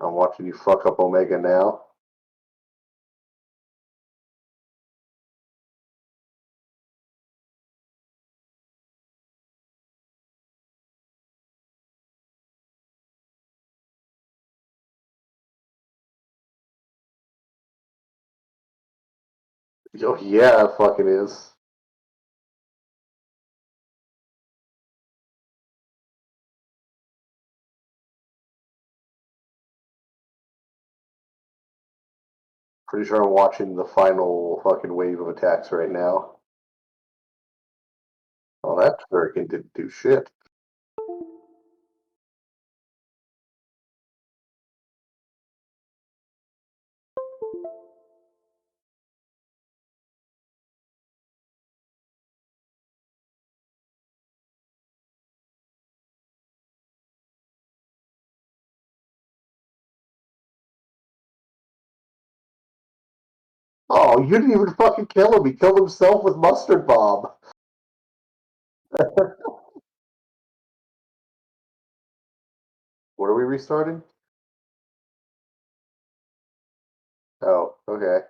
I'm watching you fuck up Omega now. Oh yeah, it fucking is. Pretty sure I'm watching the final fucking wave of attacks right now. Oh, that Turrican didn't do shit. Oh, you didn't even fucking kill him. He killed himself with mustard bomb. What are we restarting? Oh, okay.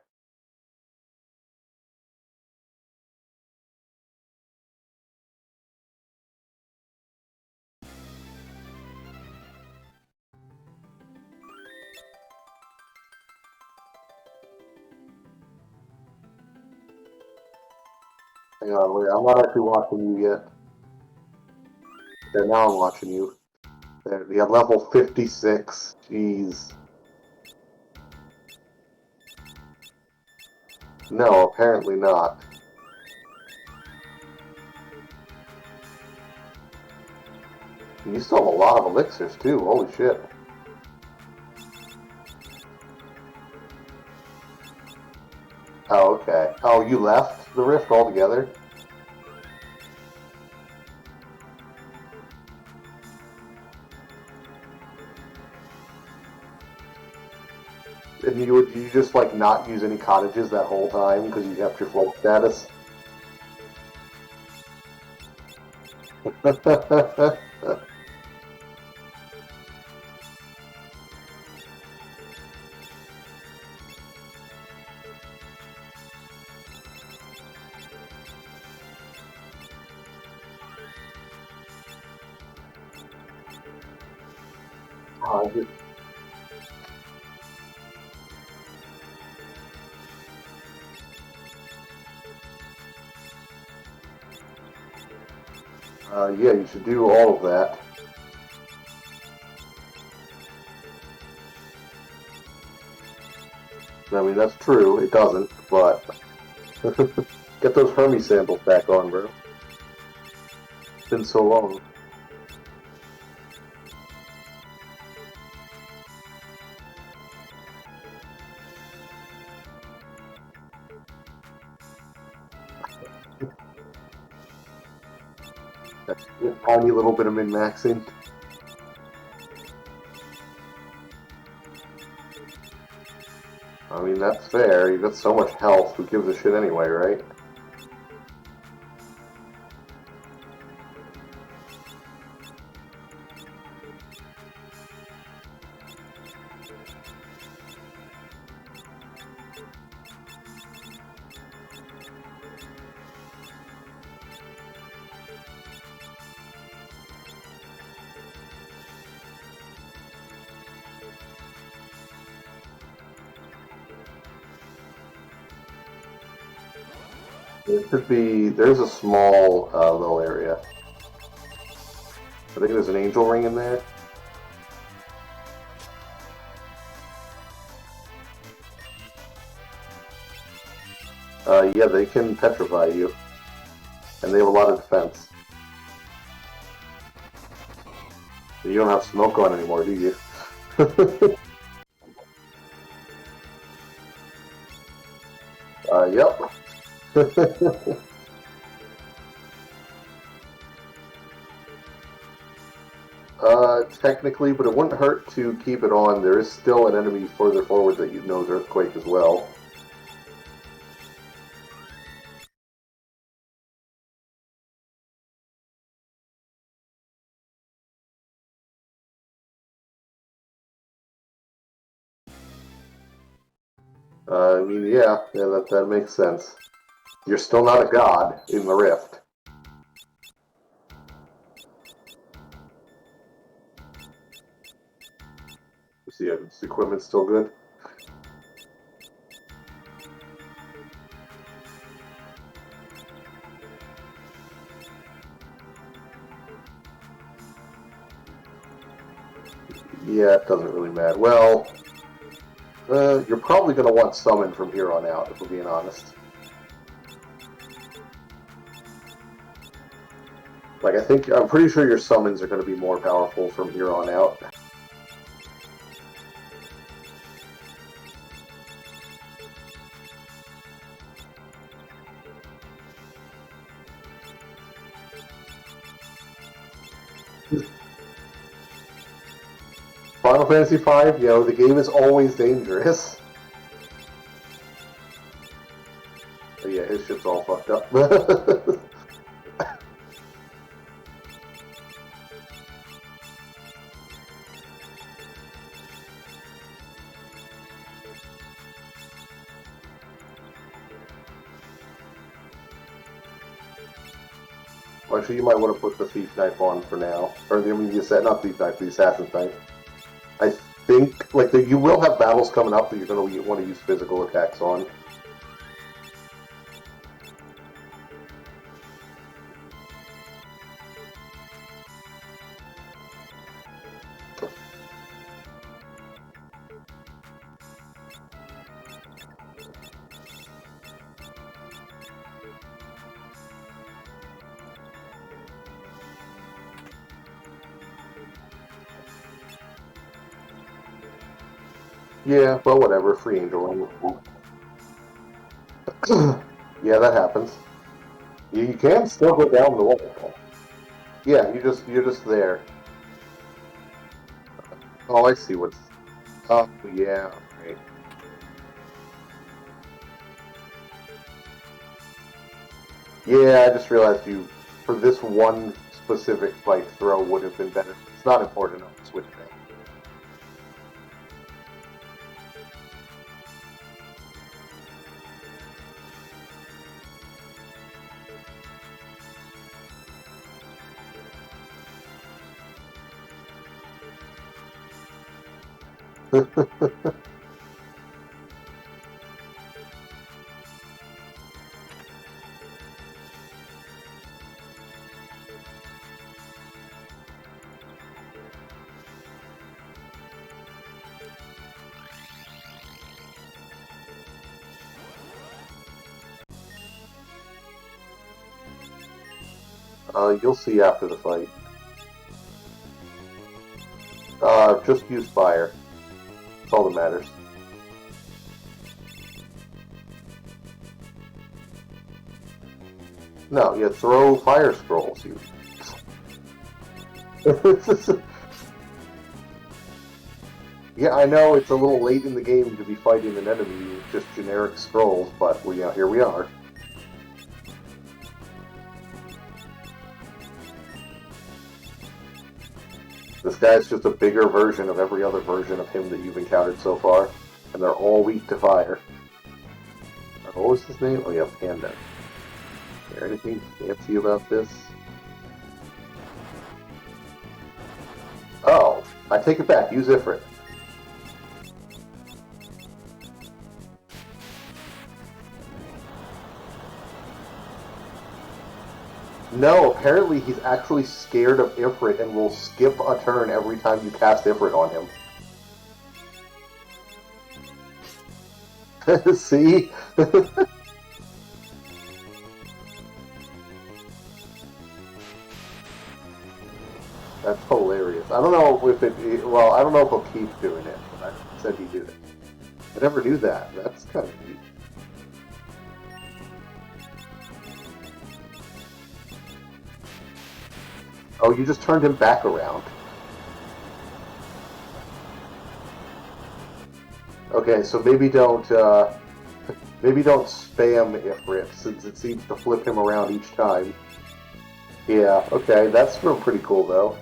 Hang on, wait. I'm not actually watching you yet. Yeah, now I'm watching you. There, yeah, level 56. Jeez. No, apparently not. You still have a lot of elixirs too. Holy shit. Oh, okay. Oh, you left the rift altogether? And you just like not use any cottages that whole time because you kept your float status? Oh, yeah, you should do all of that. I mean, that's true. It doesn't, but get those Hermes sandals back on, bro. It's been so long. That's a tiny little bit of min-maxing. I mean, that's fair. You got so much health. Who gives a shit anyway, right? There should be. There's a small little area. I think there's an angel ring in there. Yeah, they can petrify you, and they have a lot of defense. You don't have smoke on anymore, do you? Yep. Technically, but it wouldn't hurt to keep it on. There is still an enemy further forward that you know is Earthquake as well. I mean, yeah, that makes sense. You're still not a god in the Rift. See, this equipment's still good. Yeah, it doesn't really matter. Well, you're probably going to want summon from here on out, if we're being honest. Like, I'm pretty sure your summons are going to be more powerful from here on out. Final Fantasy V, the game is always dangerous. But yeah, his ship's all fucked up. Actually, you might want to put the Thief Knife on for now. Or, I mean, not Thief Knife, the Assassin Knife. I think, like, you will have battles coming up that you're going to want to use physical attacks on. Yeah, well, whatever. Free Angel. Yeah, that happens. You can still go down the wall. Yeah, you're just there. Oh, I see what's. Oh, yeah. Right. Yeah, I just realized for this one specific fight, throw would have been better. It's not important enough to switch it out. You'll see after the fight. Just use fire. That's all that matters. No, you throw fire scrolls. Yeah, I know it's a little late in the game to be fighting an enemy with just generic scrolls, but here we are. This guy's just a bigger version of every other version of him that you've encountered so far, and they're all weak to fire. What was his name? Oh yeah, Panda. Is there anything fancy about this? Oh, I take it back. Use Ifrit. No, apparently he's actually scared of Ifrit and will skip a turn every time you cast Ifrit on him. See? That's hilarious. I don't know if well, I don't know if he'll keep doing it, but I said he did it. I never knew that. That's kind of neat. Oh, you just turned him back around. Okay, so maybe don't spam Ifrit since it seems to flip him around each time. Yeah, okay, that's pretty cool though.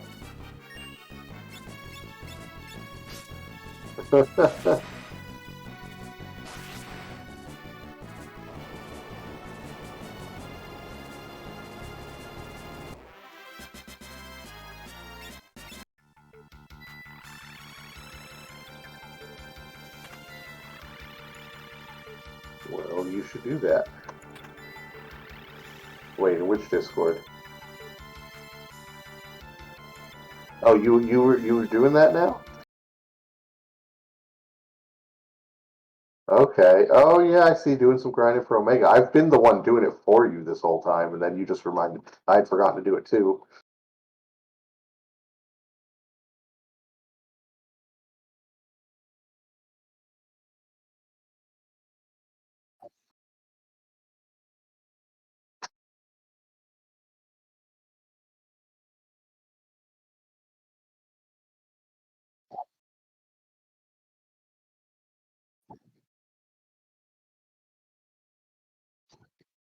Well, you should do that. Wait, in which Discord? Oh, you were doing that now? Okay. Oh yeah, I see. Doing some grinding for Omega. I've been the one doing it for you this whole time, and then you just reminded I had forgotten to do it too.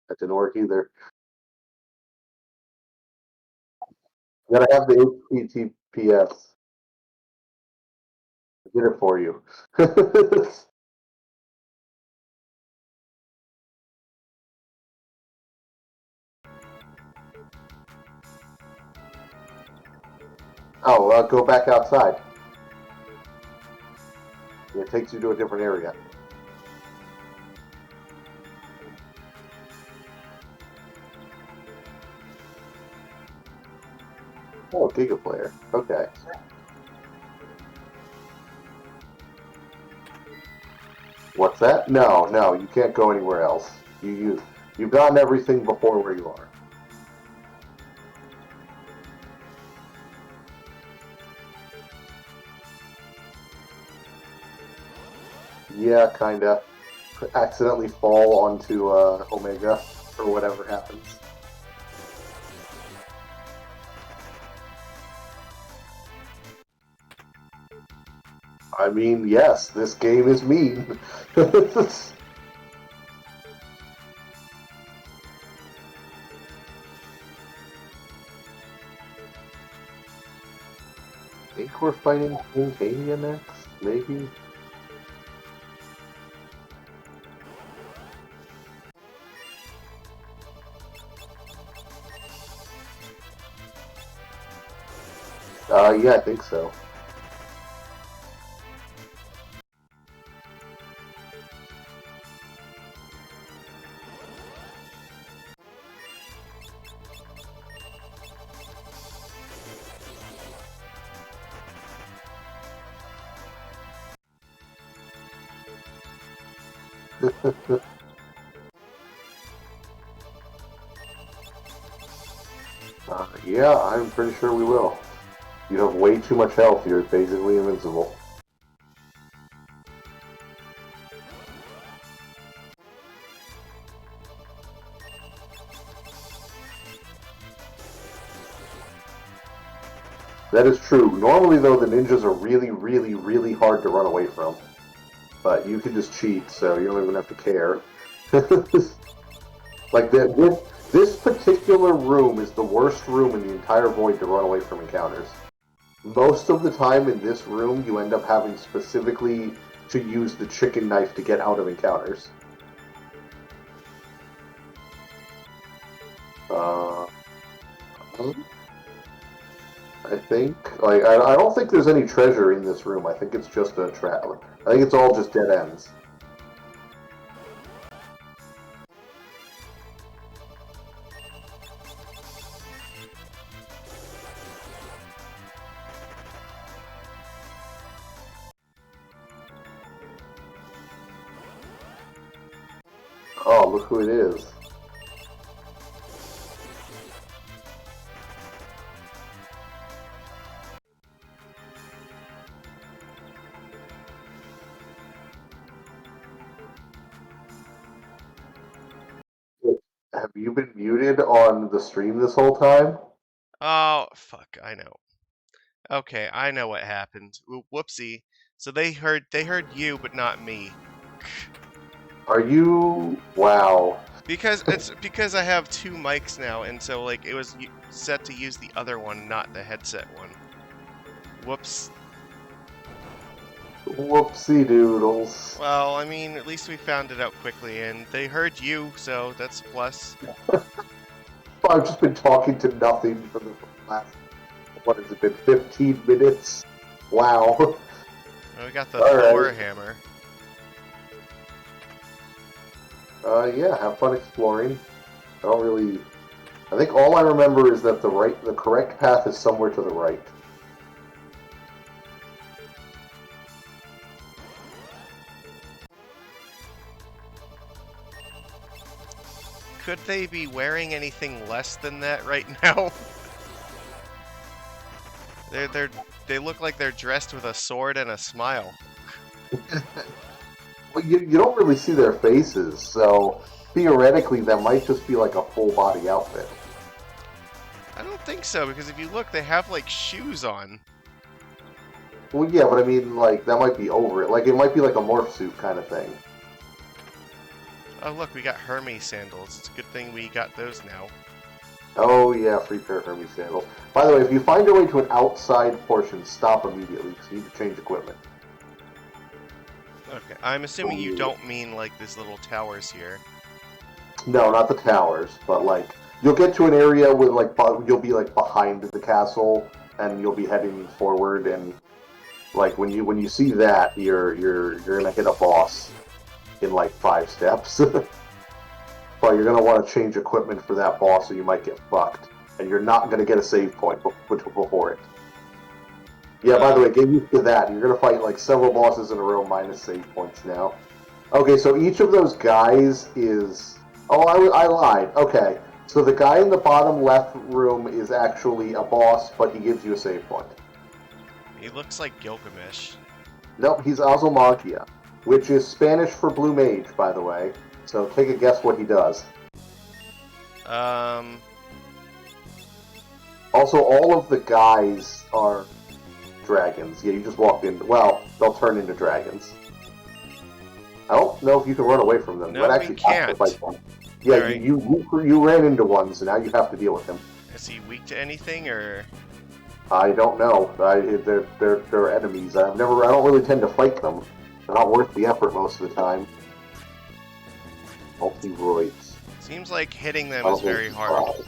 That didn't work either. You gotta have the HTTPS. I did it for you. Oh, go back outside. It takes you to a different area. Oh, Giga Player. Okay. What's that? No, no, you can't go anywhere else. You've gotten everything before where you are. Yeah, kinda. Accidentally fall onto Omega or whatever happens. I mean, yes, this game is mean. I think we're fighting Titania next, maybe? Yeah, I think so. Yeah, I'm pretty sure we will. You have way too much health, you're basically invincible. That is true. Normally, though, the ninjas are really, really, really hard to run away from. But you can just cheat, so you don't even have to care. Like, this particular room is the worst room in the entire void to run away from encounters. Most of the time in this room, you end up having specifically to use the chicken knife to get out of encounters. Uh, I think. Like, I don't think there's any treasure in this room. I think it's just a trap. I think it's all just dead ends. Oh, look who it is. Have you been muted on the stream this whole time? Oh, fuck, I know. Okay, I know what happened. Whoopsie. So they heard you, but not me. Are you? Wow. Because I have two mics now, and so like it was set to use the other one, not the headset one. Whoops. Whoopsie doodles. Well, I mean, at least we found it out quickly, and they heard you, so that's a plus. I've just been talking to nothing for the last, what has it been, 15 minutes? Wow. We got the All Thor right. hammer. Yeah, have fun exploring. I don't really... I think all I remember is that the correct path is somewhere to the right. Could they be wearing anything less than that right now? They're they look like they're dressed with a sword and a smile. Well, you don't really see their faces, so theoretically that might just be like a full body outfit. I don't think so, because if you look, they have like shoes on. Well, yeah, but I mean, like, that might be over it. Like, it might be like a morph suit kind of thing. Oh look, we got Hermes sandals. It's a good thing we got those now. Oh, yeah, free pair of Hermes sandals. By the way, if you find your way to an outside portion, stop immediately, because you need to change equipment. Okay, I'm assuming you don't mean like these little towers here. No, not the towers, but like you'll get to an area with like you'll be like behind the castle, and you'll be heading forward, and like when you see that, you're gonna hit a boss in like 5 steps. But you're gonna want to change equipment for that boss, or you might get fucked, and you're not gonna get a save point before it. Yeah, by the way, get used to that. You're gonna fight like several bosses in a row minus save points now. Okay, so each of those guys is... Oh, I lied. Okay, so the guy in the bottom left room is actually a boss, but he gives you a save point. He looks like Gilgamesh. Nope, he's Azomagia, which is Spanish for Blue Mage, by the way. So take a guess what he does. Also, all of the guys are dragons. Yeah, you just walked in. Well, they'll turn into dragons. I don't know if you can run away from them. No, but actually we can't. Fight them. Yeah, Right. you ran into one, so now you have to deal with him. Is he weak to anything, or? I don't know. They're enemies. I don't really tend to fight them. They're not worth the effort most of the time. Multi-roids. Seems like hitting them is very hard.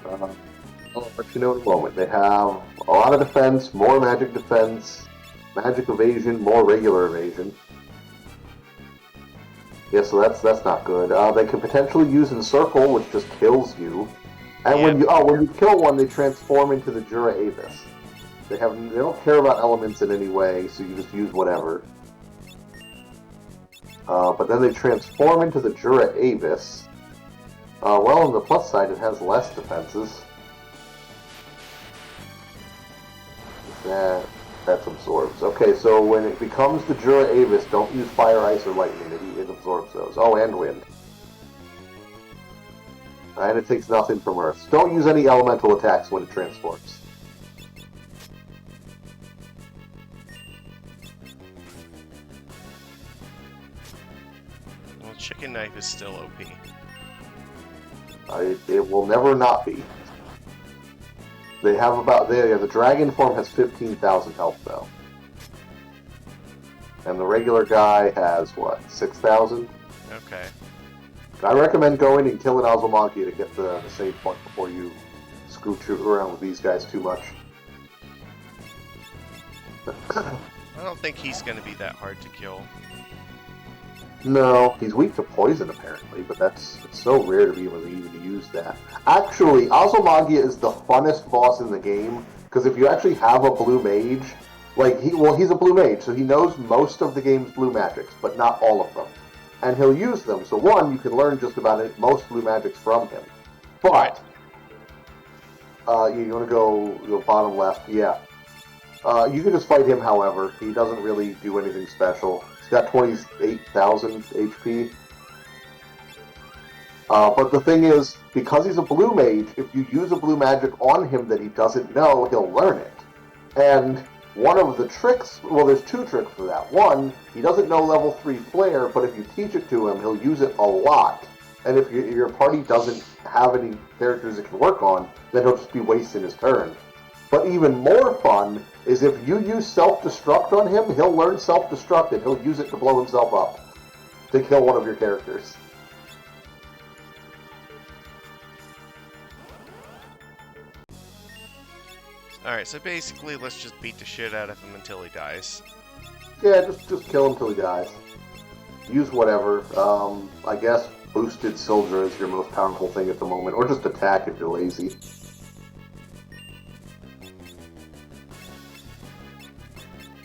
I'll let you know in a moment. They have a lot of defense, more magic defense, magic evasion, more regular evasion. Yeah, so that's not good. They can potentially use Encircle, which just kills you. And when you kill one, they transform into the Jura Avis. They don't care about elements in any way, so you just use whatever. But then they transform into the Jura Avis. Well, on the plus side, it has less defenses. That absorbs. Okay, so when it becomes the Jura Avis, don't use fire, ice, or lightning. It absorbs those. Oh, and wind. And it takes nothing from Earth. Don't use any elemental attacks when it transforms. Well, Chicken Knife is still OP. It will never not be. They have the dragon form has 15,000 health though, and the regular guy has what 6,000. Okay. I recommend going and killing Azumaki to get the save point before you scooch around with these guys too much. I don't think he's going to be that hard to kill. No, he's weak to poison apparently, but it's so rare to be able to even use that. Actually, Azomagia is the funnest boss in the game, because if you actually have a blue mage, he's a blue mage, so he knows most of the game's blue magics, but not all of them. And he'll use them, so one, you can learn just about most blue magics from him. But, you want to go bottom left, yeah. You can just fight him, however. He doesn't really do anything special. He's got 28,000 HP. But the thing is, because he's a blue mage, if you use a blue magic on him that he doesn't know, he'll learn it. And one of the tricks, well, there's two tricks for that. One, he doesn't know level 3 flare, but if you teach it to him, he'll use it a lot. And if your party doesn't have any characters it can work on, then he'll just be wasting his turn. But even more fun is if you use self-destruct on him, he'll learn self-destruct and he'll use it to blow himself up. To kill one of your characters. Alright, so basically, let's just beat the shit out of him until he dies. Yeah, just kill him till he dies. use whatever. I guess boosted Sildra is your most powerful thing at the moment, or just attack if you're lazy.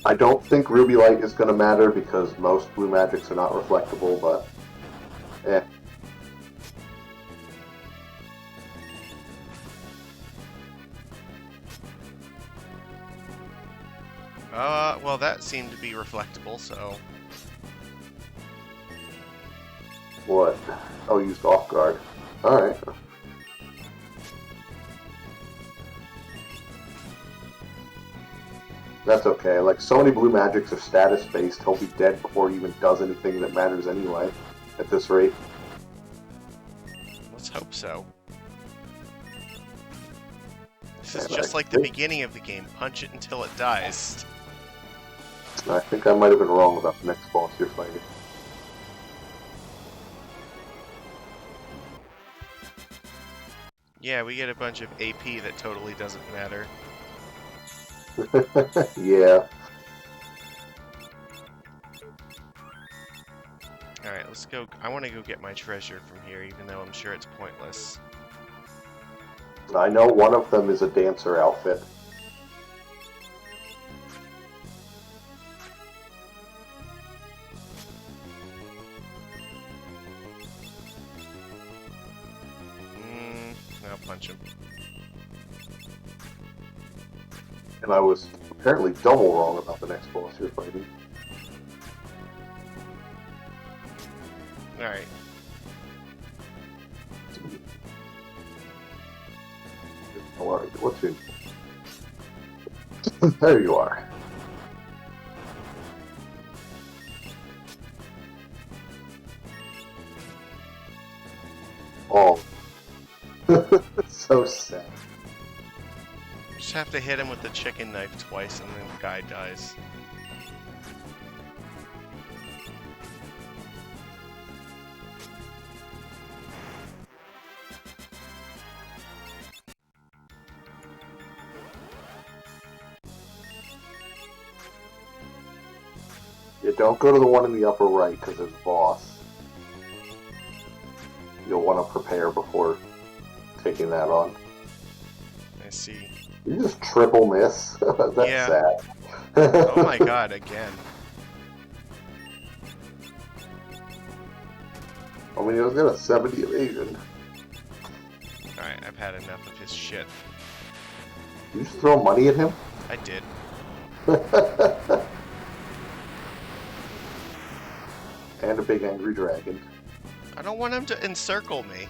I don't think Ruby Light is going to matter because most blue magics are not reflectable, but eh. Well, that seemed to be reflectable, so... What? Oh, used off guard. Alright. That's okay. Like, so many blue magics are status based, he'll be dead before he even does anything that matters anyway, at this rate. Let's hope so. This is just like the beginning of the game. Punch it until it dies. I think I might have been wrong about the next boss you're fighting. Yeah, we get a bunch of AP that totally doesn't matter. Yeah. Alright, let's go. I want to go get my treasure from here, even though I'm sure it's pointless. I know one of them is a dancer outfit. I'll punch him. And I was apparently double wrong about the next boss you're fighting. Alright. What's your... There you are. Oh. So sad. Just have to hit him with the chicken knife twice and then the guy dies. Yeah, don't go to the one in the upper right because there's a boss. You'll want to prepare before taking that on. I see. You just triple miss? That's Yeah. sad. Oh my god, again. I mean, he was got a 70 evasion. Alright, I've had enough of his shit. You just throw money at him? I did. And a big angry dragon. I don't want him to encircle me.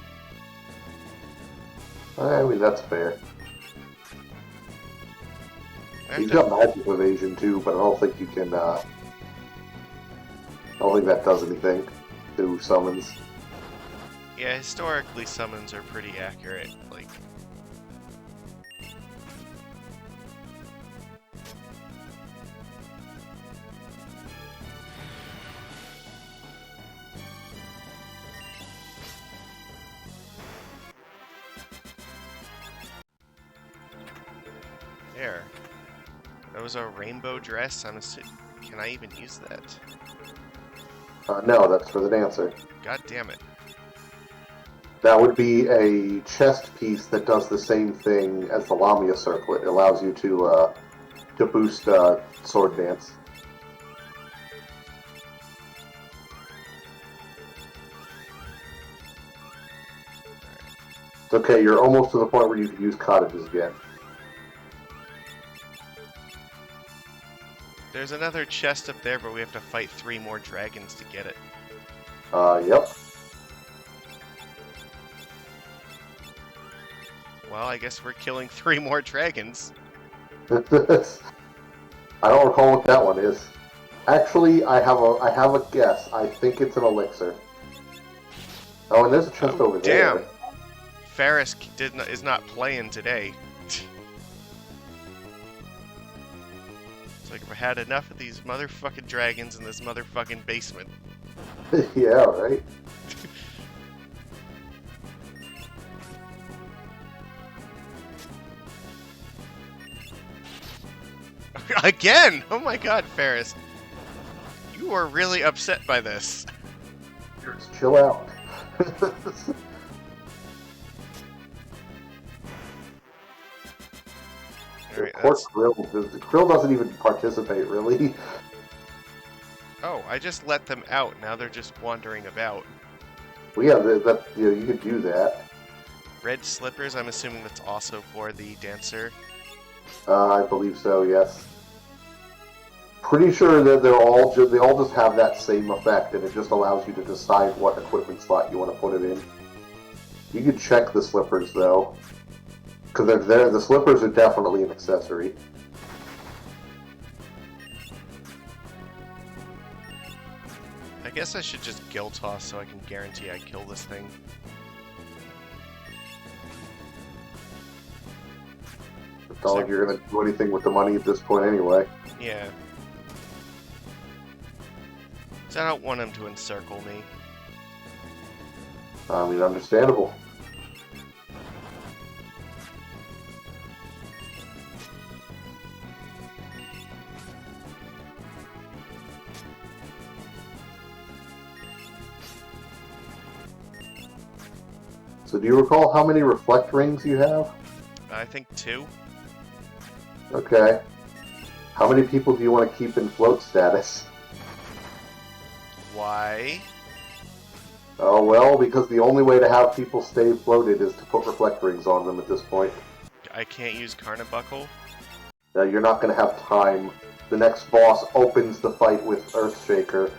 I mean, that's fair. I have He's to- got magic evasion too, but I don't think you can, I don't think that does anything to summons. Yeah, historically summons are pretty accurate. Like, there. That was a rainbow dress. Can I even use that? No, that's for the dancer. God damn it. That would be a chest piece that does the same thing as the Lamia circlet. It allows you to boost sword dance. It's okay, you're almost to the point where you can use cottages again. There's another chest up there, but we have to fight 3 more dragons to get it. Yep. Well, I guess we're killing 3 more dragons. I don't recall what that one is. Actually, I have a guess. I think it's an elixir. Oh, and there's a chest over there. Damn. Ferris is not playing today. It's like, I've had enough of these motherfucking dragons in this motherfucking basement. Yeah, right? Again! Oh my god, Ferris. You are really upset by this. chill out. Alright, Poor that's... Krill. Krill doesn't even participate, really. Oh, I just let them out. Now they're just wandering about. Well, yeah, you could do that. Red slippers, I'm assuming that's also for the dancer. I believe so, yes. Pretty sure that they all just have that same effect, and it just allows you to decide what equipment slot you want to put it in. You could check the slippers, though. Because they're there. The slippers are definitely an accessory. I guess I should just gill toss so I can guarantee I kill this thing. It's not like you're going to do anything with the money at this point anyway. Yeah. So I don't want him to encircle me. I mean, understandable. So do you recall how many reflect rings you have? I think 2. Okay. How many people do you want to keep in float status? Why? Oh, well, because the only way to have people stay floated is to put reflect rings on them at this point. I can't use Carnabuckle? You're not going to have time. The next boss opens the fight with Earthshaker,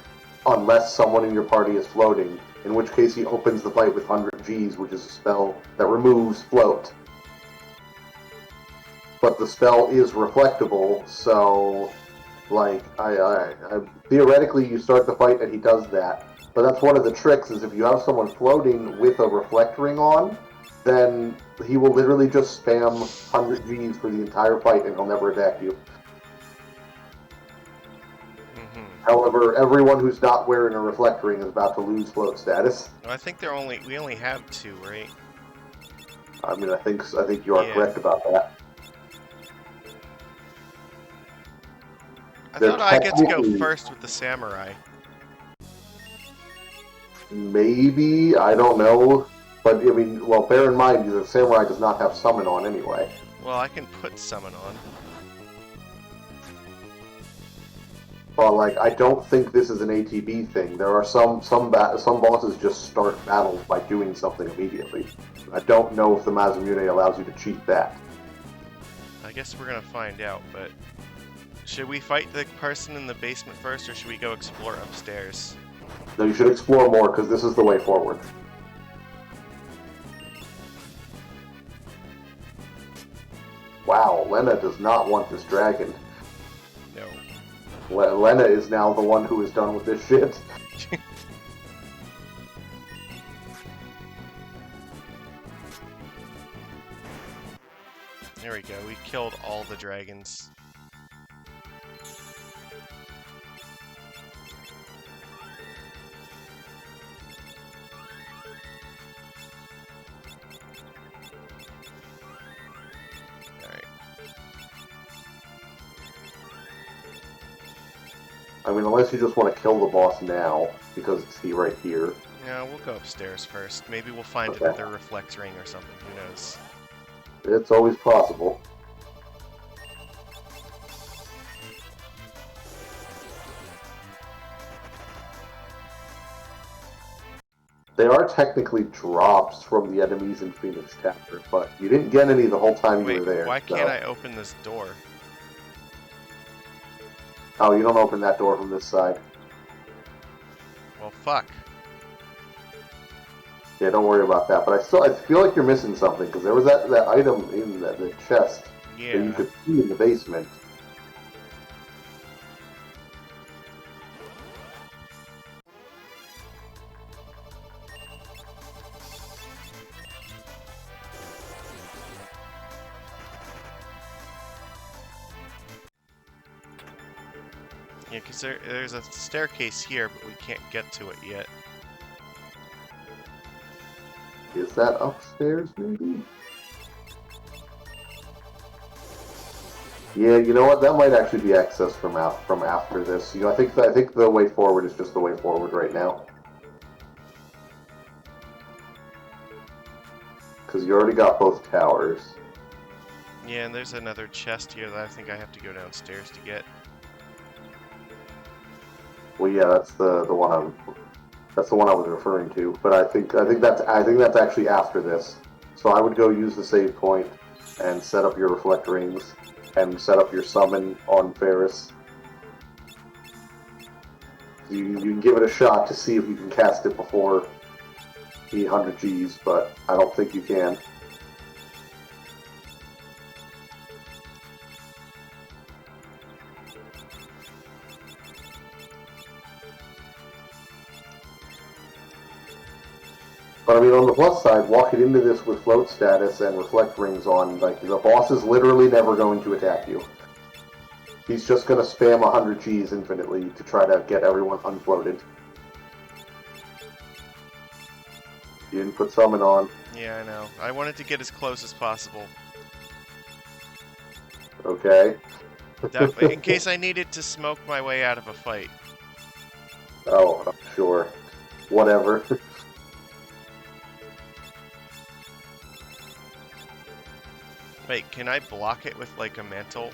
unless someone in your party is floating, in which case he opens the fight with 100 Gs, which is a spell that removes float. But the spell is reflectable, so, like, theoretically you start the fight and he does that. But that's one of the tricks, is if you have someone floating with a reflect ring on, then he will literally just spam 100 Gs for the entire fight and he'll never attack you. However, everyone who's not wearing a reflect ring is about to lose float status. I think we only have 2, right? I mean, I think you are correct about that. I thought I get to go first with the samurai. Maybe, I don't know. But, I mean, well, bear in mind, the samurai does not have summon on anyway. Well, I can put summon on. Well, like, I don't think this is an ATB thing. There are some bosses just start battles by doing something immediately. I don't know if the Mazamune allows you to cheat that. I guess we're gonna find out, but... Should we fight the person in the basement first, or should we go explore upstairs? No, you should explore more, because this is the way forward. Wow, Lena does not want this dragon. No. Lena is now the one who is done with this shit. There we go, we killed all the dragons. I mean, unless you just want to kill the boss now, because it's right here. Yeah, we'll go upstairs first. Maybe we'll find another reflect ring or something, who knows. It's always possible. They are technically drops from the enemies in Phoenix Tower, but you didn't get any the whole time you were there. Why can't I open this door? Oh, you don't open that door from this side. Well, fuck. Yeah, don't worry about that. But I feel like you're missing something, because there was that item in the chest that you could see in the basement. Yeah, because there's a staircase here, but we can't get to it yet. Is that upstairs, maybe? Yeah, you know what? That might actually be accessed from after this. You know, I think the way forward is just the way forward right now. because you already got both towers. Yeah, and there's another chest here that I think I have to go downstairs to get. Well, yeah, that's the one I was referring to. But I think that's actually after this. So I would go use the save point and set up your reflect rings and set up your summon on Ferris. You can give it a shot to see if you can cast it before the 100 Gs, but I don't think you can. But I mean, on the plus side, walking into this with float status and reflect rings on, like, the boss is literally never going to attack you. He's just going to spam 100 Gs infinitely to try to get everyone unfloated. You didn't put summon on. Yeah, I know. I wanted to get as close as possible. Okay. In case I needed to smoke my way out of a fight. Oh, sure. Whatever. Wait, can I block it with like a mantle?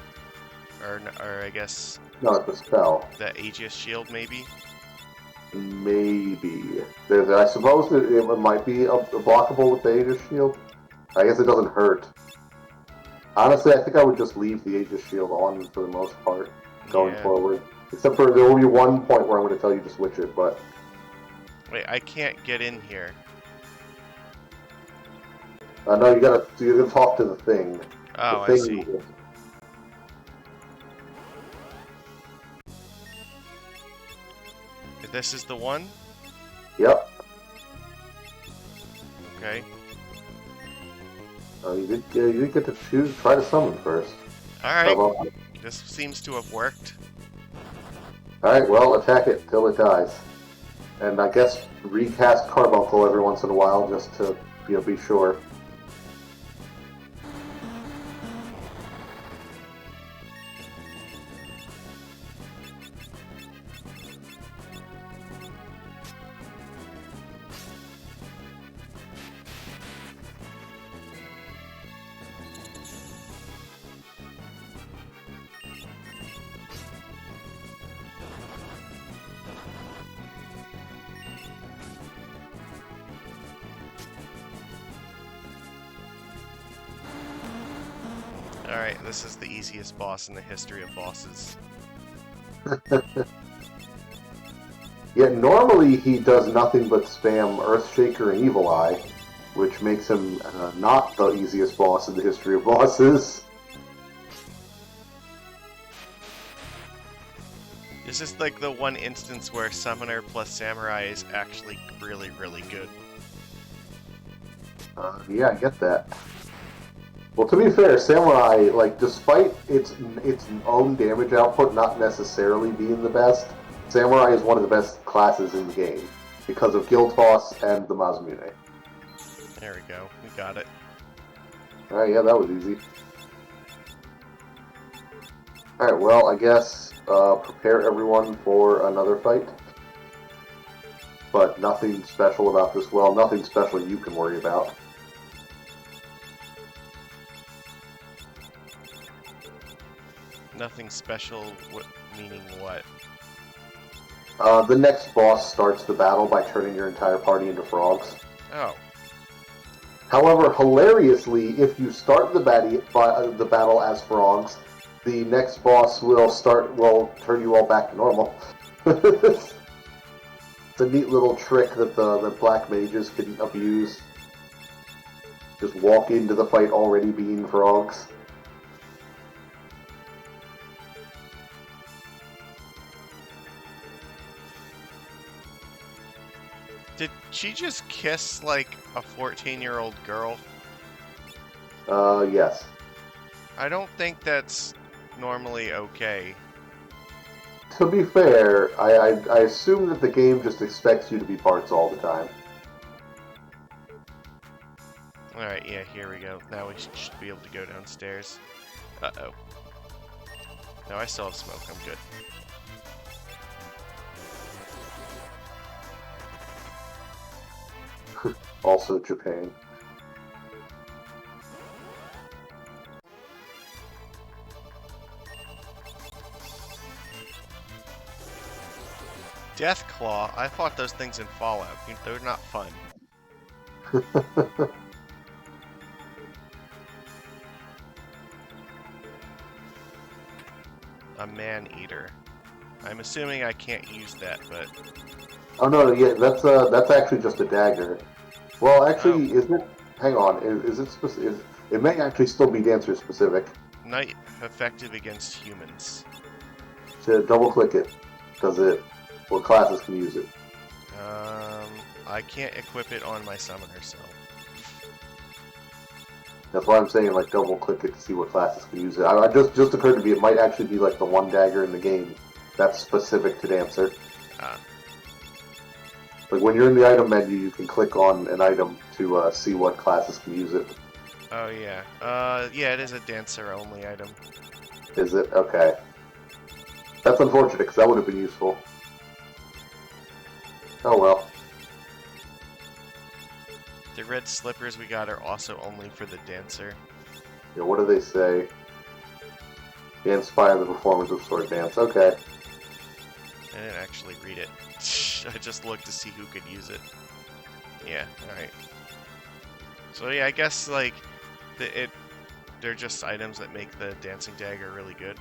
Or I guess Not the spell. the Aegis shield maybe? Maybe. I suppose it might be a blockable with the Aegis shield. I guess it doesn't hurt. Honestly, I think I would just leave the Aegis shield on for the most part, going forward. Except for there will be one point where I'm going to tell you to switch it, but... Wait, I can't get in here. No, you gotta talk to the thing. Oh, the I thing see. This is the one? Yep. Okay. You did get to try to summon first. Alright. This seems to have worked. Alright, well, attack it till it dies. And I guess recast Carbuncle every once in a while just to, be sure. Alright, this is the easiest boss in the history of bosses. Yeah, normally he does nothing but spam Earthshaker and Evil Eye, which makes him not the easiest boss in the history of bosses. This is like the one instance where Summoner plus Samurai is actually really, really good. Yeah, I get that. Well, to be fair, Samurai, like, despite its own damage output not necessarily being the best, Samurai is one of the best classes in the game because of Guild Toss and the Mazumune. There we go. We got it. Alright, yeah, that was easy. Alright, well, I guess prepare everyone for another fight. But nothing special about this. Well, nothing special you can worry about. Nothing special, meaning what? The next boss starts the battle by turning your entire party into frogs. Oh. However, hilariously, if you start the battle as frogs, the next boss will turn you all back to normal. It's a neat little trick that the black mages can abuse. Just walk into the fight already being frogs. Did she just kiss, like, a 14-year-old girl? Yes. I don't think that's normally okay. To be fair, I assume that the game just expects you to be parts all the time. Alright, yeah, here we go. Now we should be able to go downstairs. Uh-oh. No, I still have smoke. I'm good. Also Japan. Deathclaw? I fought those things in Fallout. They're not fun. A man-eater. I'm assuming I can't use that, but... Oh no, yeah, that's actually just a dagger. Well, actually, is it? Hang on, is it specific? It may actually still be dancer specific. Knight effective against humans. To double click it, does it? What classes can use it? I can't equip it on my summoner, so... That's why I'm saying like double click it to see what classes can use it. I just occurred to me it might actually be like the one dagger in the game that's specific to dancer. Like when you're in the item menu, you can click on an item to see what classes can use it. Oh yeah. Yeah, it is a dancer-only item. Is it? Okay. That's unfortunate, because that would have been useful. Oh well. The red slippers we got are also only for the dancer. Yeah, what do they say? They inspire the performers of sword dance. Okay. I didn't actually read it. I just looked to see who could use it. Yeah, alright. So yeah, I guess, like, they're just items that make the dancing dagger really good.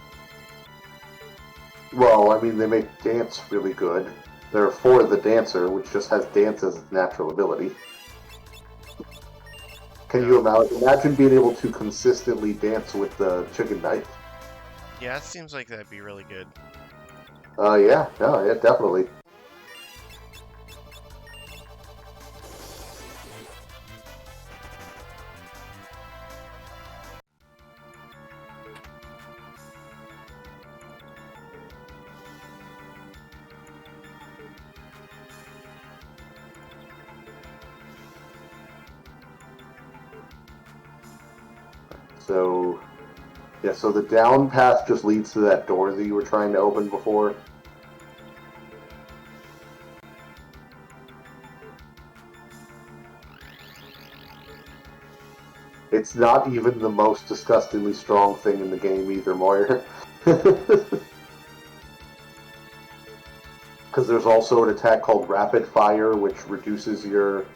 Well, I mean, they make dance really good. They're for the dancer, which just has dance as its natural ability. Can you imagine being able to consistently dance with the chicken knife? Yeah, it seems like that'd be really good. Yeah, definitely. So, yeah, so the down path just leads to that door that you were trying to open before. It's not even the most disgustingly strong thing in the game either, Moyer. Because there's also an attack called Rapid Fire, which reduces your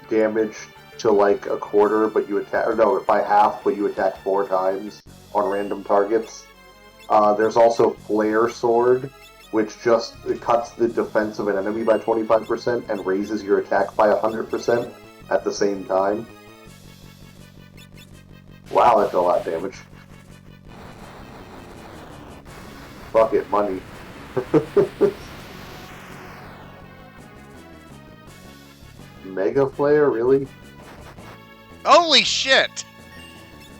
damage to like a quarter, but you attack, or no, by half, but you attack 4 times on random targets. There's also Flare Sword, which just it cuts the defense of an enemy by 25% and raises your attack by 100% at the same time. Wow, that's a lot of damage. Fuck it, money. Mega Flare, really? Holy shit!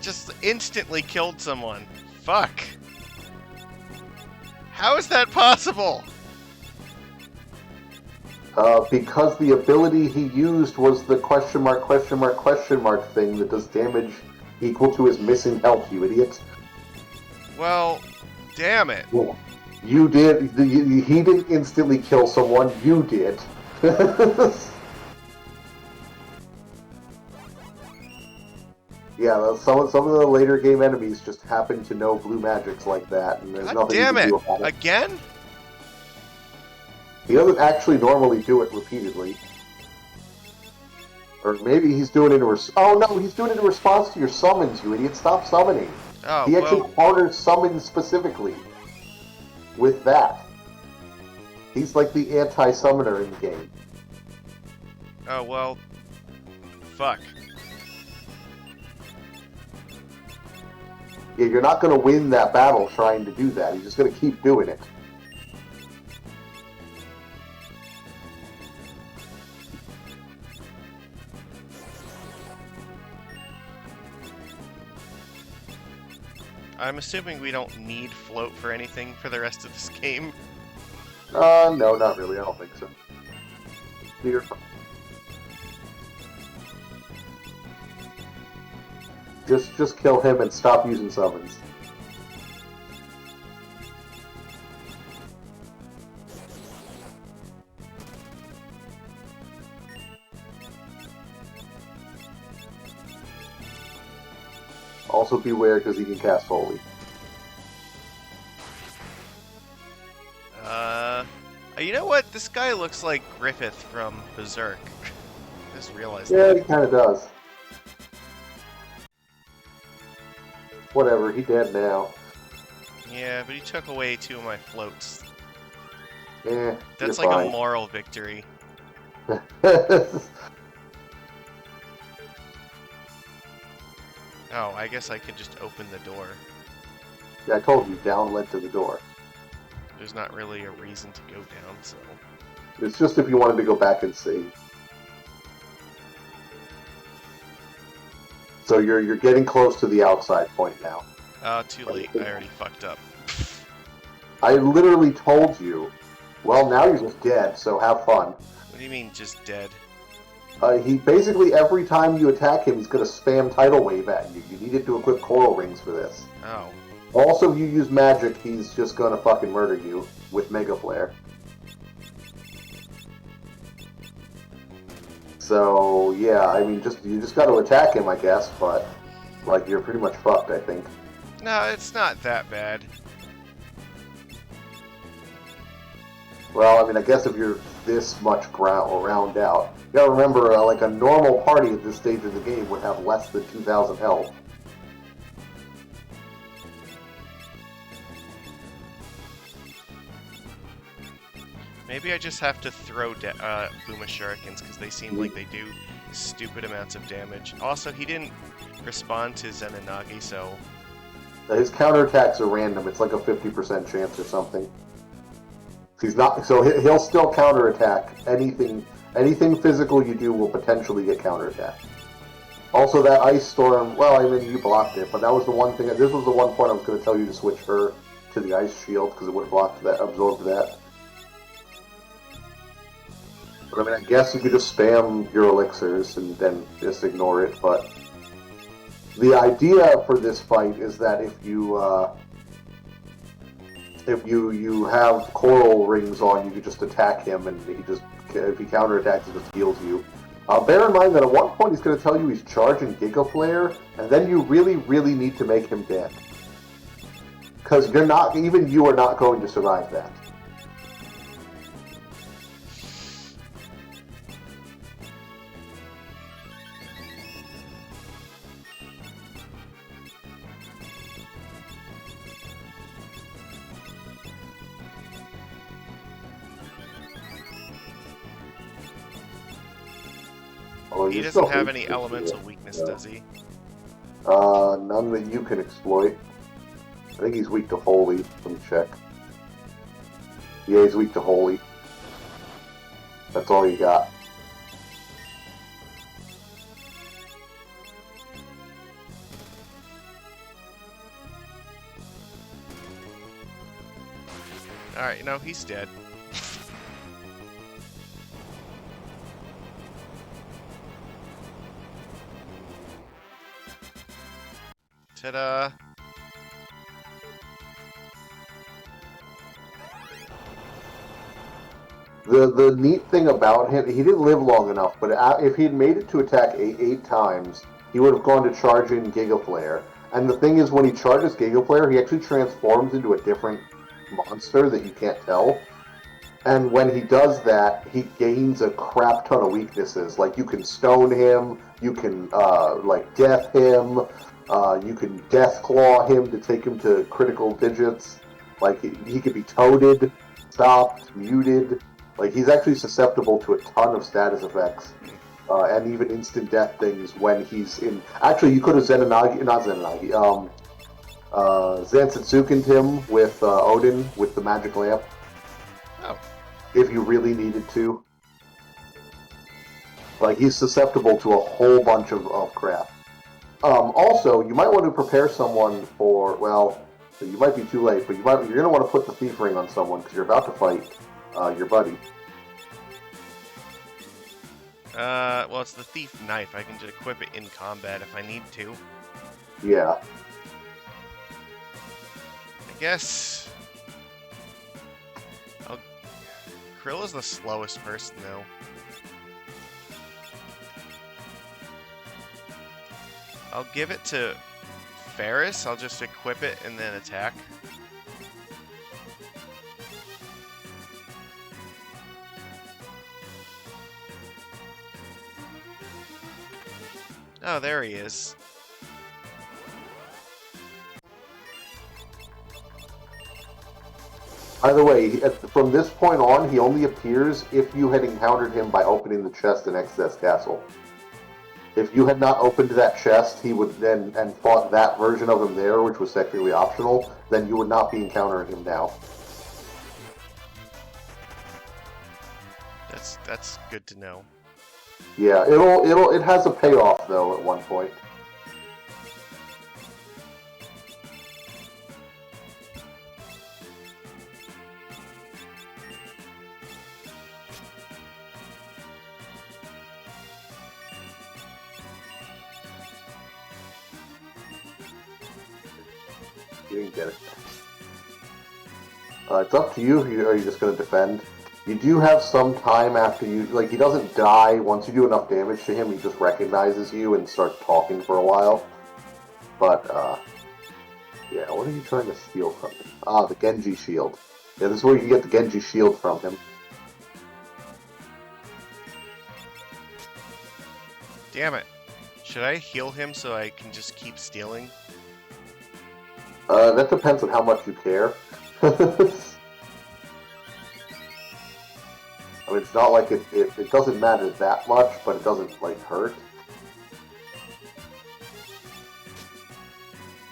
Just instantly killed someone. Fuck. How is that possible? Because the ability he used was the question mark thing that does damage equal to his missing health, you idiot. Well, damn it. Yeah. You did. He didn't instantly kill someone, you did. Yeah, some of the later game enemies just happen to know blue magics like that, and there's God nothing damn you can it! do about it. Again? He doesn't actually normally do it repeatedly. Or maybe he's doing it in oh no, he's doing it in response to your summons, you idiot. Stop summoning. Oh, He actually well, counters summons specifically with that. He's like the anti-summoner in the game. oh, well, fuck. Yeah, you're not going to win that battle trying to do that. He's just going to keep doing it. I'm assuming we don't need float for anything for the rest of this game. No, not really. I don't think so. You're fine. Just kill him and stop using summons. Also beware because he can cast Holy. You know what? This guy looks like Griffith from Berserk. Just realized Yeah, that. he kind of does. Whatever, he dead now. Yeah, but he took away 2 of my floats. You're That's like fine. a moral victory. Oh, I guess I could just open the door. Yeah, I told you, down led to the door. There's not really a reason to go down, so... It's just if you wanted to go back and see. So you're getting close to the outside point now. Oh, too late. I already fucked up. I literally told you. Well, now you're just dead, so have fun. What do you mean, just dead? He basically, every time you attack him, he's going to spam Tidal Wave at you. You needed to equip Coral Rings for this. Oh. Also, if you use magic, he's just going to fucking murder you with Mega Flare. So, yeah, I mean, you just got to attack him, I guess, but, like, you're pretty much fucked, I think. No, it's not that bad. Well, I mean, I guess if you're this much round out, you gotta remember, like, a normal party at this stage of the game would have less than 2,000 health. Maybe I just have to throw Boomer Shurikens, because they seem like they do stupid amounts of damage. Also, he didn't respond to Zenonagi, so... His counterattacks are random. It's like a 50% chance or something. He's not, so he'll still counterattack anything. Anything physical you do will potentially get counterattacked. Also, that ice storm. Well, I mean, you blocked it, but that was the one thing. This was the one point I was going to tell you to switch her to the ice shield because it would have blocked that, absorbed that. But I mean, I guess you could just spam your elixirs and then just ignore it. But the idea for this fight is that if you have coral rings on, you can just attack him, and if he counterattacks, he just heals you. Bear in mind that at one point he's going to tell you he's charging Giga Flare, and then you really, really need to make him dead. Because even you are not going to survive that. Oh, He doesn't have any elemental weakness, does he? None that you can exploit. I think he's weak to Holy. Let me check. Yeah, he's weak to Holy. That's all you got. Alright, no, he's dead. Ta-da! The neat thing about him, he didn't live long enough, but if he had made it to attack 8 times, he would have gone to charge in Giga Flare. And the thing is, when he charges Giga Flare, he actually transforms into a different monster that you can't tell. And when he does that, he gains a crap ton of weaknesses. Like, you can stone him, you can, death him, you can death claw him to take him to critical digits. Like, he could be toaded, stopped, muted. Like, he's actually susceptible to a ton of status effects. And even instant death things when he's in... Actually, you could have Zansatsukened him with Odin, with the magic lamp. Oh. If you really needed to. Like, he's susceptible to a whole bunch of crap. Also, you might want to prepare someone for, well, you might be too late, but you're going to want to put the thief ring on someone because you're about to fight your buddy. Well, it's the thief knife. I can just equip it in combat if I need to. Yeah. I guess... Krill is the slowest person, though. I'll give it to Ferris. I'll just equip it and then attack. Oh, there he is. By the way, from this point on, he only appears if you had encountered him by opening the chest in Excess Castle. If you had not opened that chest, he would then and fought that version of him there, which was technically optional. Then you would not be encountering him now. That's good to know. Yeah, it has a payoff though at one point. You didn't get it. It's up to you. Are you just going to defend? You do have some time after you... Like, he doesn't die. Once you do enough damage to him, he just recognizes you and starts talking for a while. But, yeah, what are you trying to steal from him? Ah, the Genji shield. Yeah, this is where you can get the Genji shield from him. Damn it. Should I heal him so I can just keep stealing? That depends on how much you care. I mean, it's not like it doesn't matter that much, but it doesn't, like, hurt.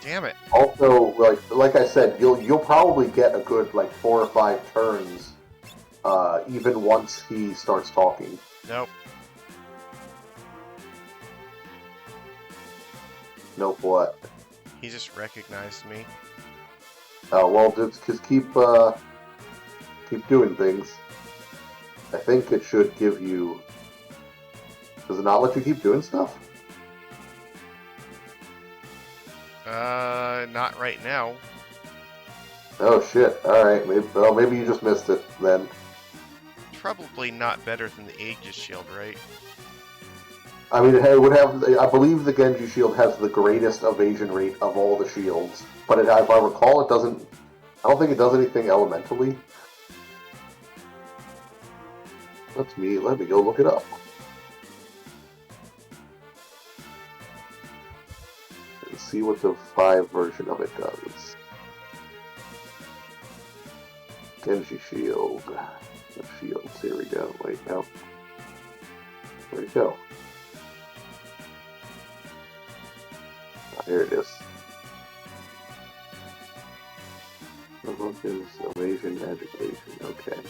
Damn it. Also, like I said, you'll probably get a good, like, 4 or 5 turns, even once he starts talking. Nope. Nope, what? He just recognized me. Oh, well, just keep doing things. I think it should give you... Does it not let you keep doing stuff? Not right now. Oh, shit. Alright, maybe you just missed it, then. Probably not better than the Aegis shield, right? I mean, it would have... I believe the Genji shield has the greatest evasion rate of all the shields. But if I recall, it doesn't... I don't think it does anything elementally. Let me go look it up. And see what the 5 version of it does. Genji shield. The shields, here we go. Wait, no. Where'd it go? Ah, here it is. The book is evasion, education. Okay.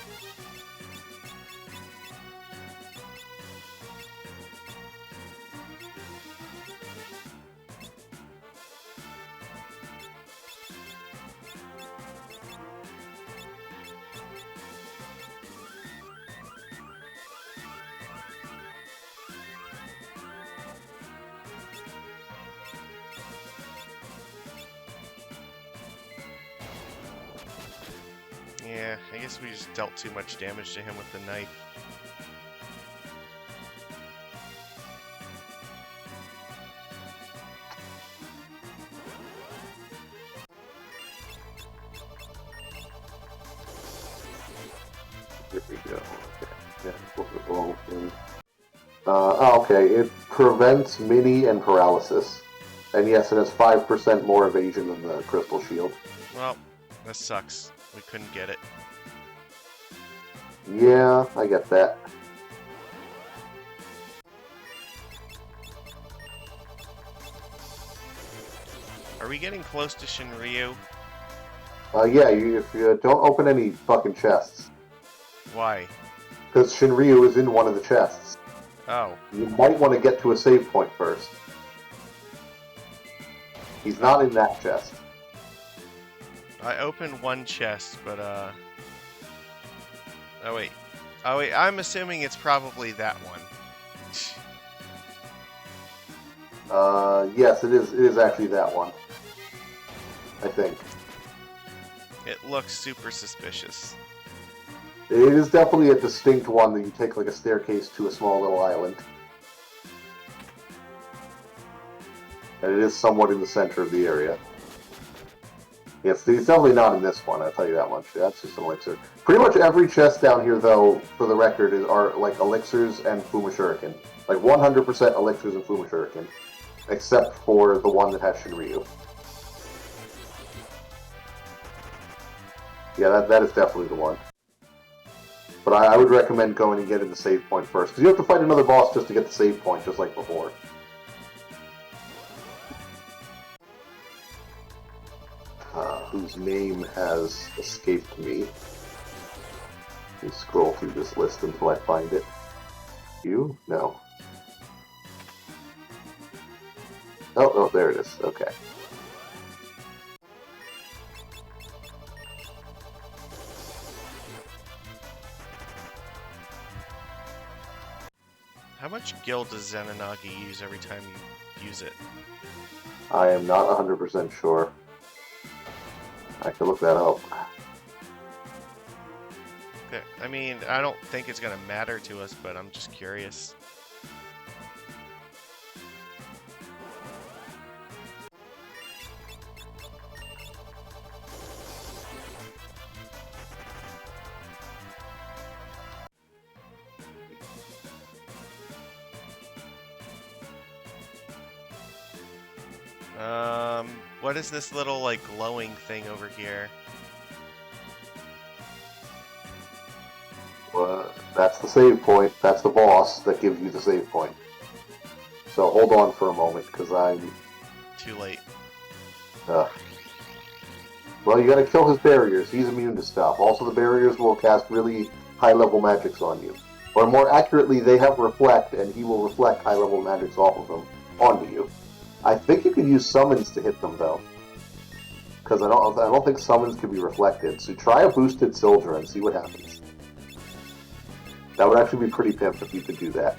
Yeah, I guess we just dealt too much damage to him with the knife. Here we go. Okay. Yeah, flip the whole thing. Okay, it prevents mini and paralysis. And yes, it has 5% more evasion than the crystal shield. Well, that sucks. We couldn't get it. Yeah, I get that. Are we getting close to Shinryu? Yeah, if you don't open any fucking chests. Why? Because Shinryu is in one of the chests. Oh. You might want to get to a save point first. He's not in that chest. I opened one chest, but, Oh, wait. Oh, wait, I'm assuming it's probably that one. Yes, it is. It is actually that one. I think. It looks super suspicious. It is definitely a distinct one that you take like a staircase to a small little island. And it is somewhat in the center of the area. Yes, it's definitely not in this one, I'll tell you that much. That's just an elixir. Pretty much every chest down here, though, for the record, are like elixirs and Fuma Shuriken. Like 100% elixirs and Fuma Shuriken. except for the one that has Shinryu. Yeah, that is definitely the one. But I would recommend going and getting the save point first, because you have to fight another boss just to get the save point, just like before. Whose name has escaped me. Let me scroll through this list until I find it. You? No. Oh, there it is. Okay. How much gil does Zenonagi use every time you use it? I am not 100% sure. I can look that up. Okay, I mean, I don't think it's gonna matter to us, but I'm just curious. What is this little, like, glowing thing over here? Well, that's the save point. That's the boss that gives you the save point. So hold on for a moment, because I'm... Too late. Well, you gotta kill his barriers. He's immune to stuff. Also, the barriers will cast really high-level magics on you. Or more accurately, they have reflect, and he will reflect high-level magics off of them onto you. I think you can use summons to hit them, though. Because I don't think summons can be reflected. So try a boosted Sildra and see what happens. That would actually be pretty pimp if you could do that.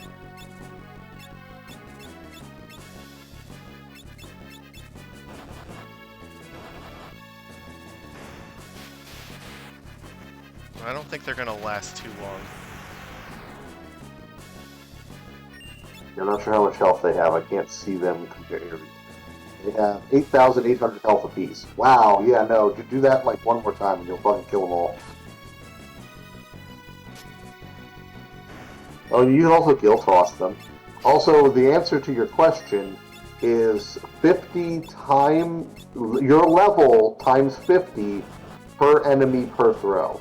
I don't think they're gonna last too long. I'm not sure how much health they have. I can't see them compared. They have 8,800 health apiece. Wow, yeah, no, do that like one more time and you'll fucking kill them all. Oh, you can also Gil Toss them. Also, the answer to your question is 50 times your level times 50 per enemy per throw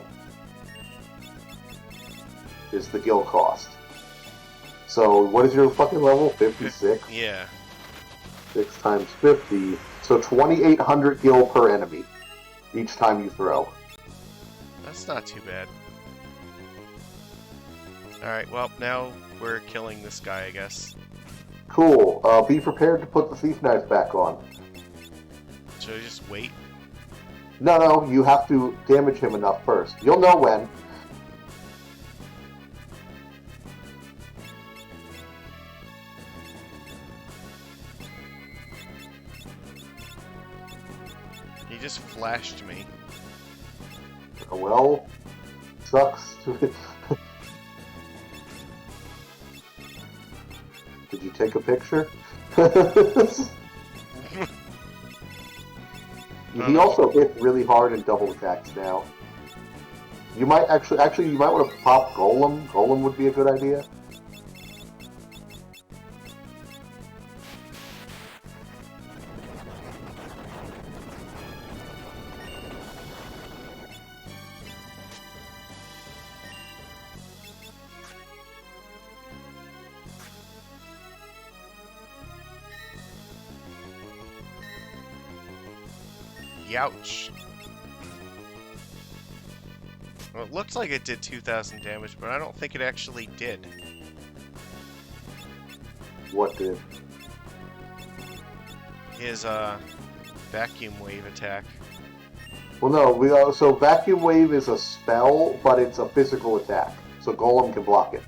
is the Gil cost. So, what is your fucking level? 56? Yeah. 6 times 50. So, 2,800 gil per enemy each time you throw. That's not too bad. Alright, well, now we're killing this guy, I guess. Cool. Be prepared to put the thief knife back on. Should I just wait? No, you have to damage him enough first. You'll know when. He just flashed me. Well, sucks. Did you take a picture? He also hit really hard in double attacks now. You might actually you might want to pop Golem. Golem would be a good idea. Youch. Well, it looks like it did 2,000 damage, but I don't think it actually did. What did? His, vacuum wave attack. Well, no. So vacuum wave is a spell, but it's a physical attack. So Golem can block it.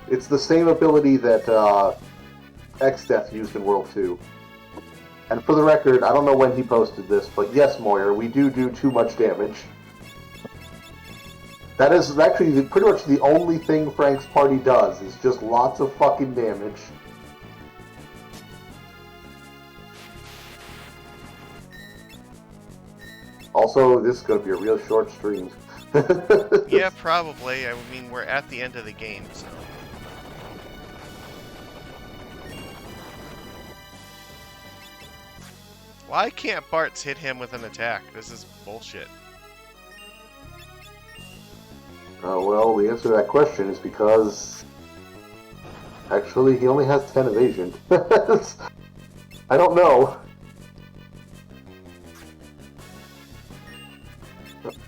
It's the same ability that X-Death used in World 2. And for the record, I don't know when he posted this, but yes, Moyer, we do too much damage. That is actually pretty much the only thing Frank's party does, is just lots of fucking damage. Also, this is going to be a real short stream. Yeah, probably. I mean, we're at the end of the game, so... Why can't Bartz hit him with an attack? This is bullshit. Well, the answer to that question is because... Actually, he only has 10 evasion. I don't know.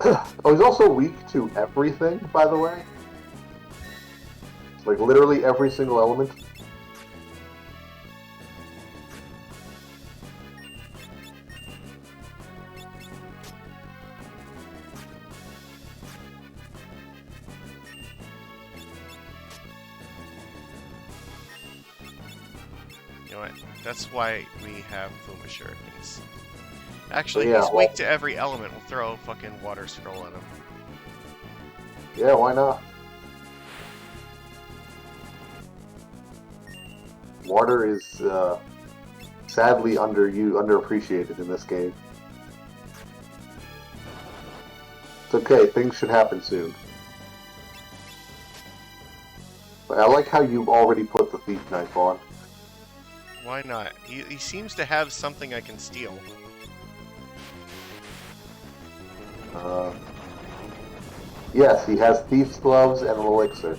Oh, he's also weak to everything, by the way. Like, literally every single element. You know what? That's why we have Fuma Shurikens. Actually, Yeah, he's weak to every element. We'll throw a fucking water scroll at him. Yeah, why not? Water is sadly underappreciated in this game. It's okay, things should happen soon. But I like how you already put the Thief Knife on. Why not? He seems to have something I can steal. Yes, he has Thief's Gloves and an Elixir.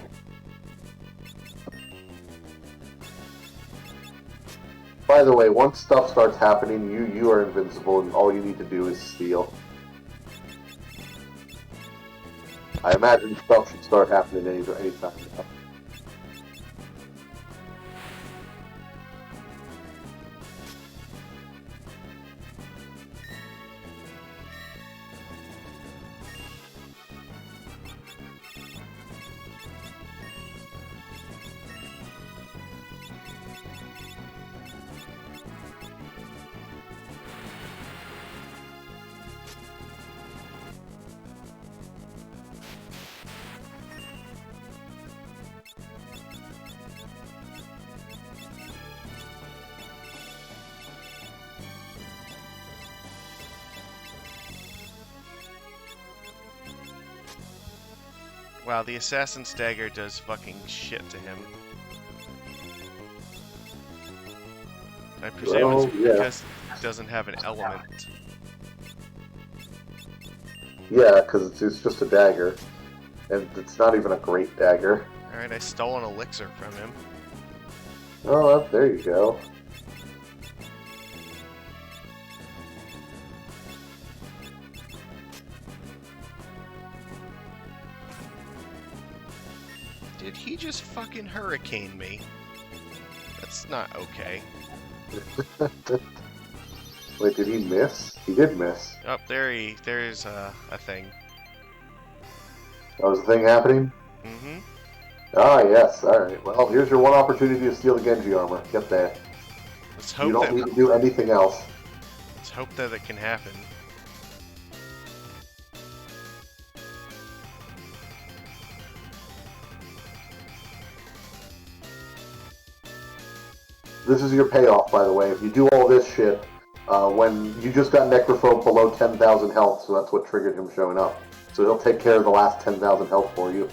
By the way, once stuff starts happening, you are invincible, and all you need to do is steal. I imagine stuff should start happening anytime now. Wow, the Assassin's Dagger does fucking shit to him. I presume Well, it's yeah. because it doesn't have an element. Yeah, because it's just a dagger. And it's not even a great dagger. Alright, I stole an elixir from him. Oh, well, there you go. Did he just fucking hurricane me? That's not okay. Wait, did he miss? He did miss. Oh, there's a thing. That was the thing happening? Mm-hmm. Ah, yes. Alright. Well, here's your one opportunity to steal the Genji armor. Get there. Let's You hope don't need to do anything else. let's hope that it can happen. This is your payoff, by the way. If you do all this shit, when you just got Necrophobe below 10,000 health, so that's what triggered him showing up. So he'll take care of the last 10,000 health for you.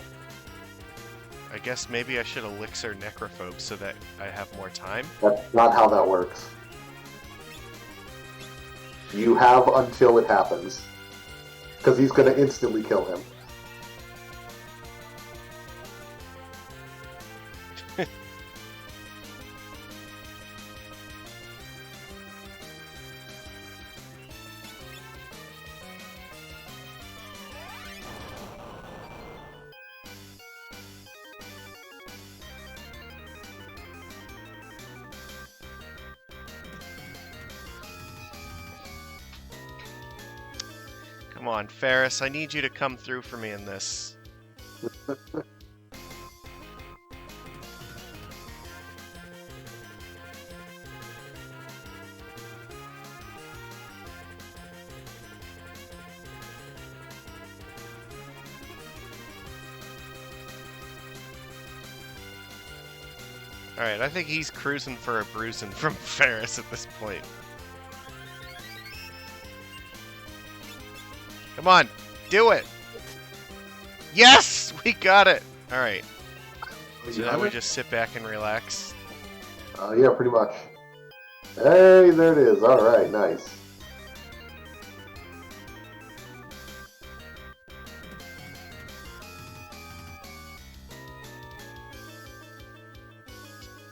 I guess maybe I should elixir Necrophobe so that I have more time. That's not how that works. You have until it happens. Because he's going to instantly kill him. Come on, Ferris, I need you to come through for me in this. Alright, I think he's cruising for a bruising from Ferris at this point. Come on, do it! Yes! We got it! Alright. So now we just sit back and relax. Yeah, pretty much. Hey, there it is. All right, nice.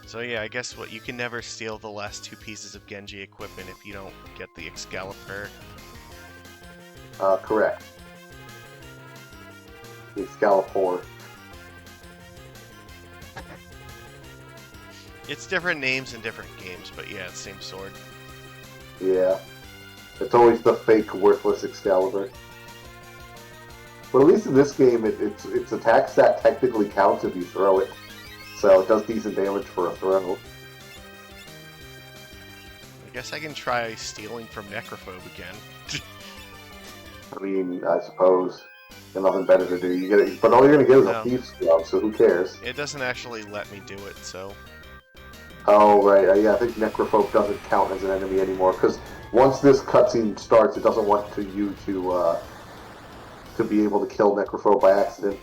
So yeah, I guess what you can never steal the last 2 pieces of Genji equipment if you don't get the Excalibur. Correct. The Excalibur. It's different names in different games, but yeah, it's same sword. Yeah. It's always the fake, worthless Excalibur. But at least in this game, its attack stat technically counts if you throw it. So it does decent damage for a throw. I guess I can try stealing from Necrophobe again. I mean, I suppose. Got nothing better to do. You get it, but all you're gonna get is No. a thief's glove, so who cares? It doesn't actually let me do it, so... Oh, right. Yeah, I think Necrophobe doesn't count as an enemy anymore, because once this cutscene starts, it doesn't want you to be able to kill Necrophobe by accident.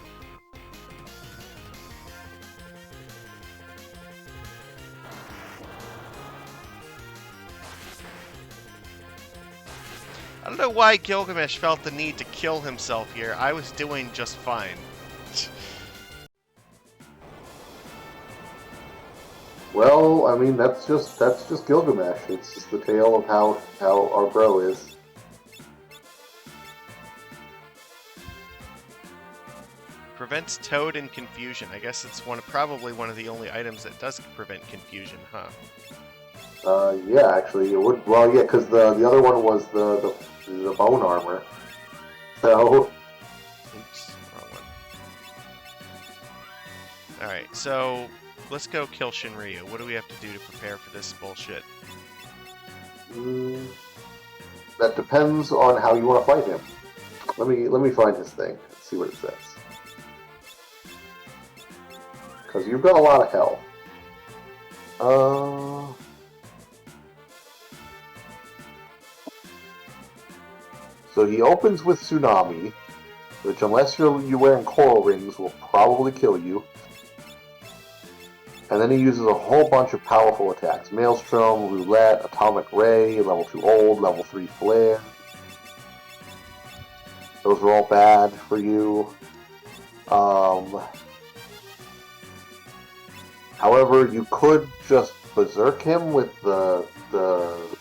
I don't know why Gilgamesh felt the need to kill himself here. I was doing just fine. Well, I mean, that's just Gilgamesh. It's just the tale of how our bro is. Prevents Toad and confusion. I guess it's probably one of the only items that does prevent confusion, huh? Yeah, actually, it would. Well, yeah, because the other one was the bone armor. So, Oops, wrong one. Alright, so let's go kill Shinryu. What do we have to do to prepare for this bullshit? that depends on how you want to fight him. Let me find his thing. See what it says. Because you've got a lot of health. So he opens with Tsunami, which unless you're wearing coral rings will probably kill you. And then he uses a whole bunch of powerful attacks. Maelstrom, Roulette, Atomic Ray, level 2 Hold, level 3 Flare. Those are all bad for you. However, you could just berserk him with the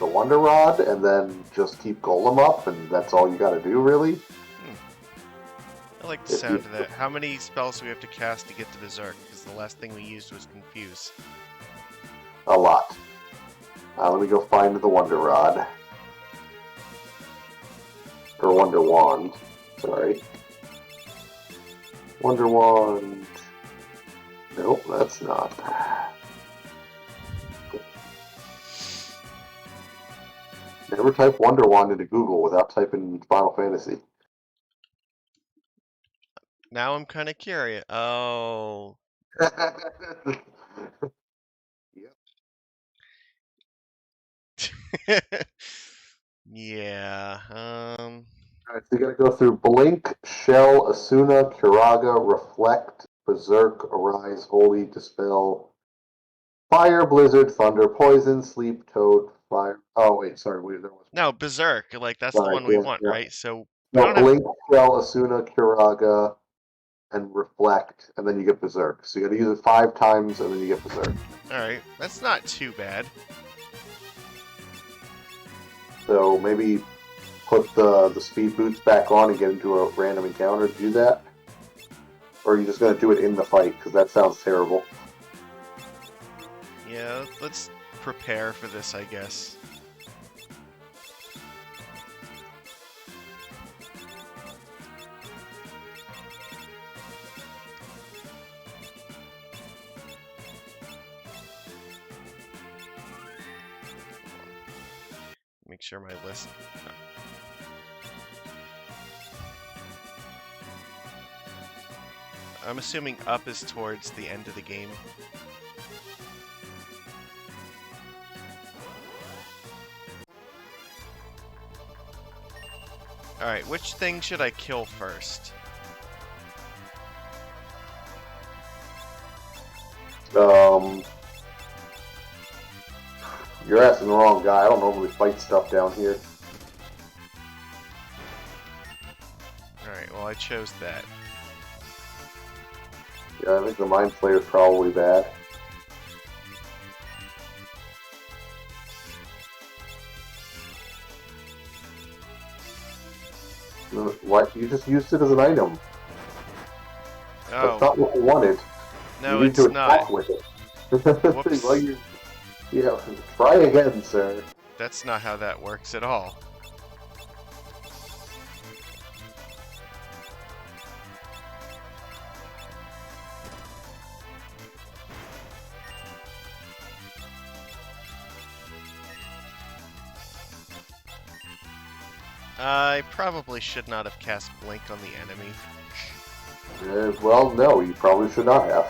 Wonder Rod and then just keep Golem up, and that's all you gotta do, really. I like the sound of that. How many spells do we have to cast to get to Berserk? Because the last thing we used was Confuse. A lot. Let me go find the Wonder Rod. Or Wonder Wand. Sorry. Wonder Wand. Nope, that's not. Never type Wonder Wand into Google without typing Final Fantasy. Now I'm kind of curious. Oh. Yeah. Alright, so you gotta go through Blink, Shell, Asuna, Kiraga, Reflect, Berserk, Arise, Holy, Dispel, Fire, Blizzard, Thunder, Poison, Sleep, Toad, Fire. Oh wait, sorry, there was. No, Berserk. Like, that's the Sorry, one we want, yeah. right? So, we No, don't have... Blink, Shell, Asuna, Kiraga, and Reflect, and then you get Berserk. So you gotta use it 5 times, and then you get Berserk. Alright, that's not too bad. So maybe put the speed boots back on and get into a random encounter to do that? Or are you just going to do it in the fight? Because that sounds terrible. Yeah, let's prepare for this, I guess. Make sure my list... I'm assuming up is towards the end of the game. Alright, which thing should I kill first? You're asking the wrong guy. I don't normally fight stuff down here. Alright, well I chose that. Yeah, I think the Mind Flayer's probably bad. What? You just used it as an item. That's Oh, not what you wanted. no, You need to it's not. attack with it. Whoops. Well, yeah, try again, sir. That's not how that works at all. I probably should not have cast Blink on the enemy. Well, no, you probably should not have.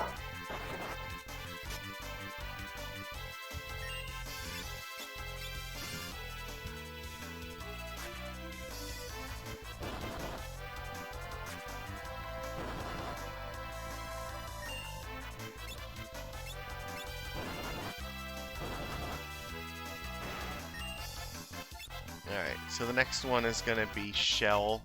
Alright, so the next one is gonna be Shell.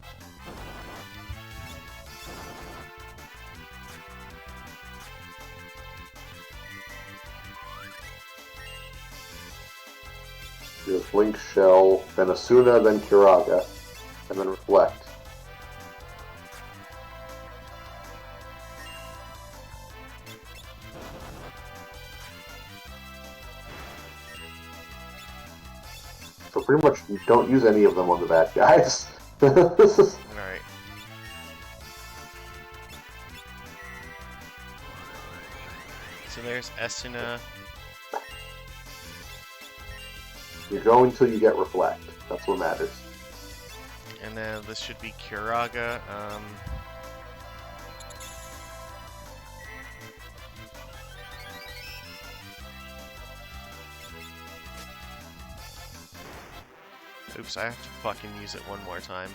Just Link Shell, then Asuna, then Kiraga, and then Reflect. So pretty much don't use any of them on the bad guys. Alright. So there's Esuna. You go until you get Reflect. That's what matters. And then this should be Kiraga. Oops, I have to fucking use it one more time.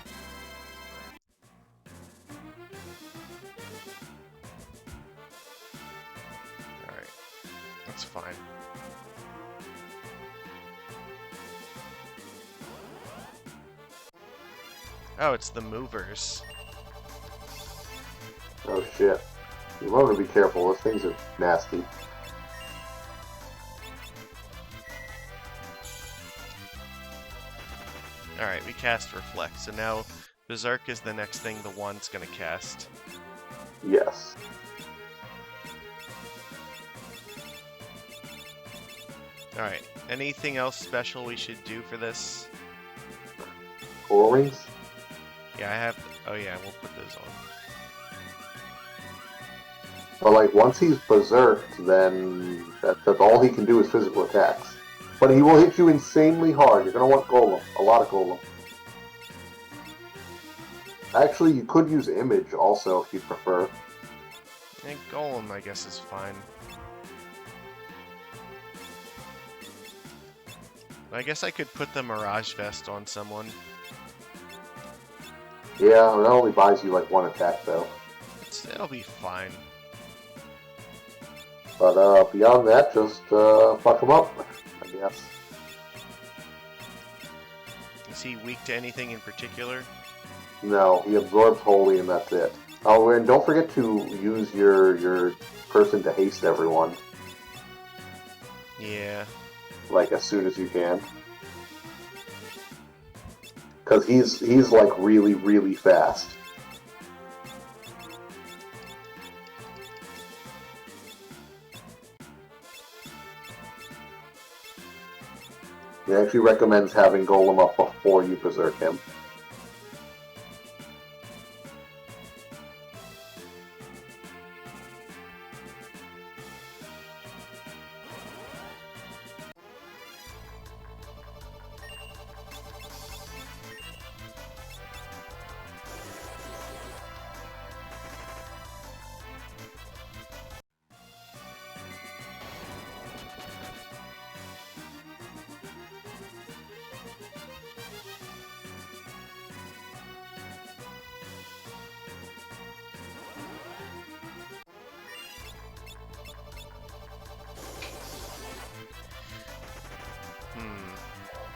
Alright. That's fine. Oh, it's the movers. Oh shit. You want to be careful, those things are nasty. Alright, we cast Reflect, so now Berserk is the next thing the one's gonna cast. Yes. Alright, anything else special we should do for this? Coral Rings? Yeah, I have... Oh yeah, we'll put those on. But like, once he's berserked, then that's all he can do is physical attacks. But he will hit you insanely hard. You're gonna want Golem. A lot of Golem. Actually, you could use Image also if you prefer. And Golem, I guess, is fine. I guess I could put the Mirage Vest on someone. Yeah, that only buys you like one attack though. It'll be fine. But beyond that, just fuck him up, I guess. Is he weak to anything in particular? No, he absorbs Holy and that's it. Oh, and don't forget to use your person to haste everyone. Yeah. Like, as soon as you can. Because he's like really, really fast. He actually recommends having Golem up before you berserk him.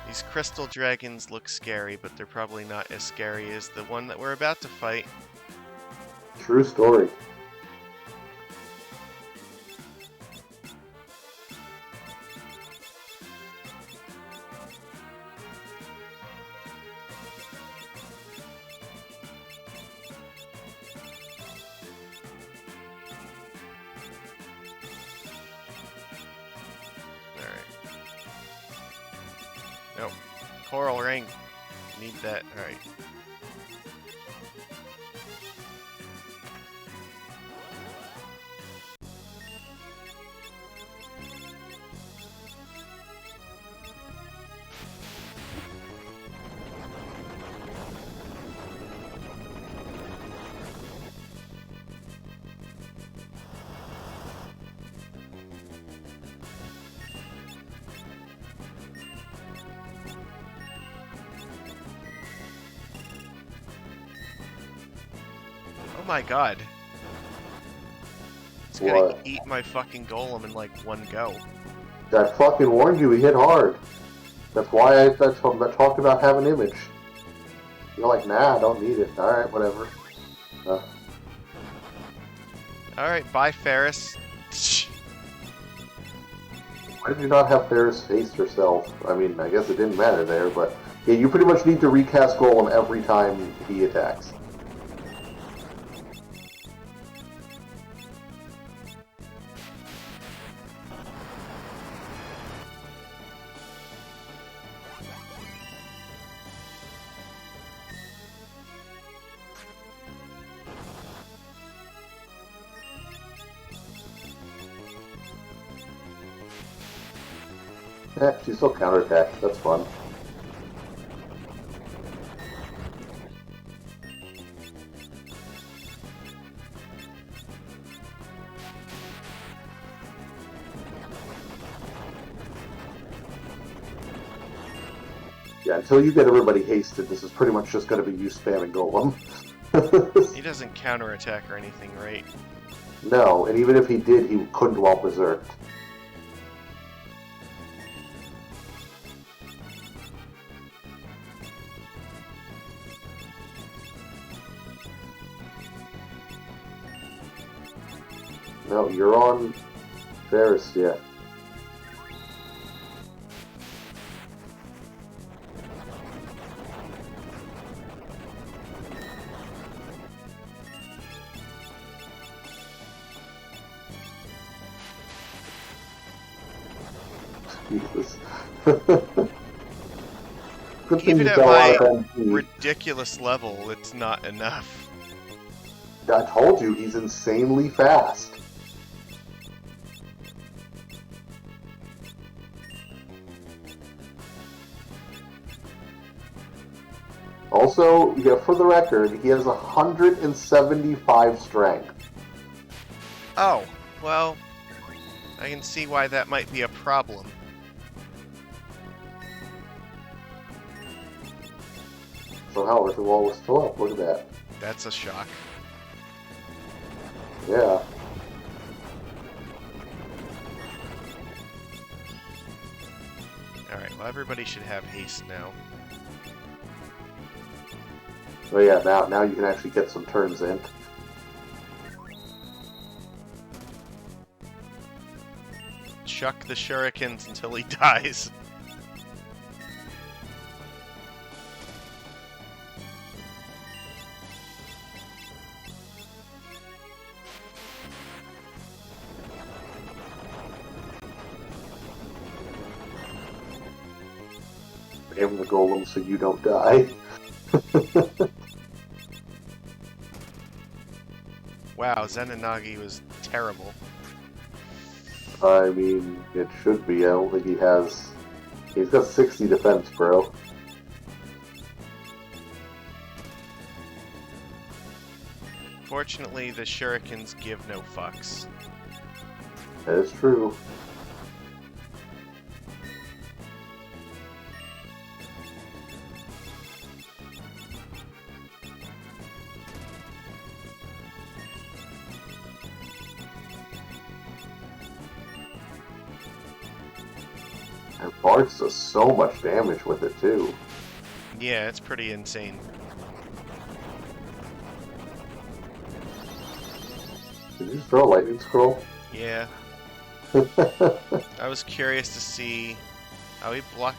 These crystal dragons look scary, but they're probably not as scary as the one that we're about to fight. True story. Nope. Coral ring. Need that. Alright. Oh my god. It's gonna What? eat my fucking golem in like one go. I fucking warned you, he hit hard. That's why I talked about having image. You're like, nah, I don't need it. Alright, whatever. Alright, bye Ferris. Why did you not have Ferris face herself? I mean, I guess it didn't matter there, but yeah, you pretty much need to recast Golem every time he attacks. She still counterattacks. That's fun. Yeah, until you get everybody hasted, this is pretty much just going to be you spamming Golem. He doesn't counterattack or anything, right? No, and even if he did, he couldn't while berserked. No, you're on Ferris, yeah. Jesus. Good thing Even you at fell my out of MP. ridiculous level, it's not enough. I told you, he's insanely fast. Also, yeah, for the record, he has 175 strength. Oh, well, I can see why that might be a problem. So how is the wall was still up? Look at that. That's a shock. Yeah. Alright, well everybody should have haste now. Oh yeah, now you can actually get some turns in. Chuck the shurikens until he dies. Aim the golem so you don't die. Wow, Zenonagi was terrible. I mean, it should be. I don't think he has... He's got 60 defense, bro. Fortunately, the shurikens give no fucks. That is true. I Bart's does so much damage with it, too. Yeah, it's pretty insane. Did you just throw a lightning scroll? Yeah. I was curious to see how he blocked.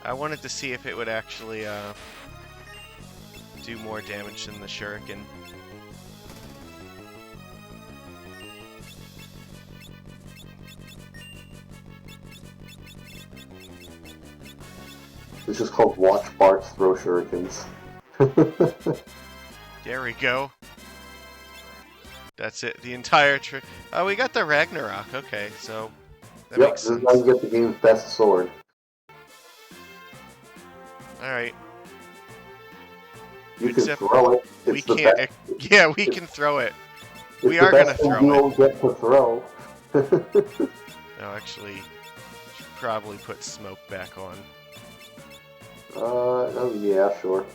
I wanted to see if it would actually do more damage than the shuriken. It's just called Watch Bart Throw Shurikens. There we go. That's it. The entire trick. Oh, we got the Ragnarok. Okay, so that Yep, makes this is sense. how you get the game's best sword. Alright. You Except can throw it. It's we the can't. best. Yeah, we can throw it. It's We the are gonna best thing throw you it. will get to throw. No, actually, should probably put smoke back on. Oh yeah, sure.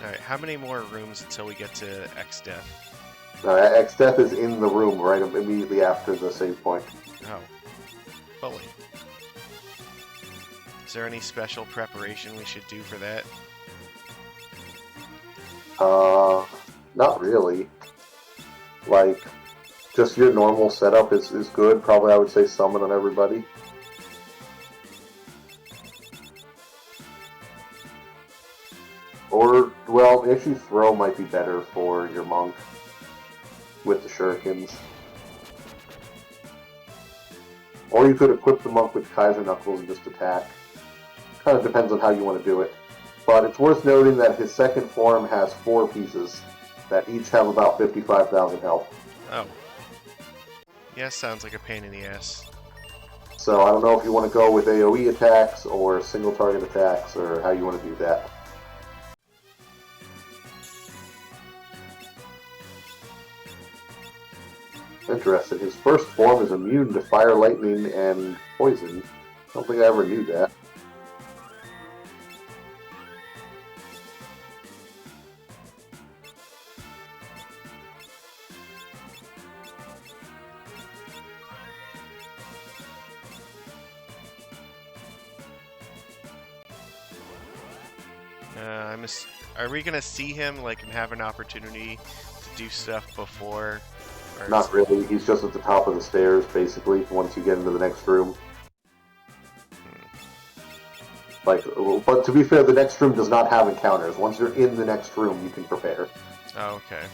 Alright, how many more rooms until we get to X-Death? X-Death is in the room right immediately after the save point. Oh. Fully. Is there any special preparation we should do for that? Not really. Like, just your normal setup is good. Probably I would say summon on everybody. Or, well, actually throw might be better for your monk with the shurikens. Or you could equip the monk with Kaiser Knuckles and just attack. Kind of depends on how you want to do it. But it's worth noting that his second form has 4 pieces that each have about 55,000 health. Oh. Yeah, sounds like a pain in the ass. So I don't know if you want to go with AoE attacks or single target attacks or how you want to do that. Interesting. His first form is immune to fire, lightning, and poison. I don't think I ever knew that. Are we gonna see him like and have an opportunity to do stuff before? Or Not really. He's just at the top of the stairs, basically, once you get into the next room. Like, but to be fair, the next room does not have encounters. Once you're in the next room, you can prepare. Oh, okay.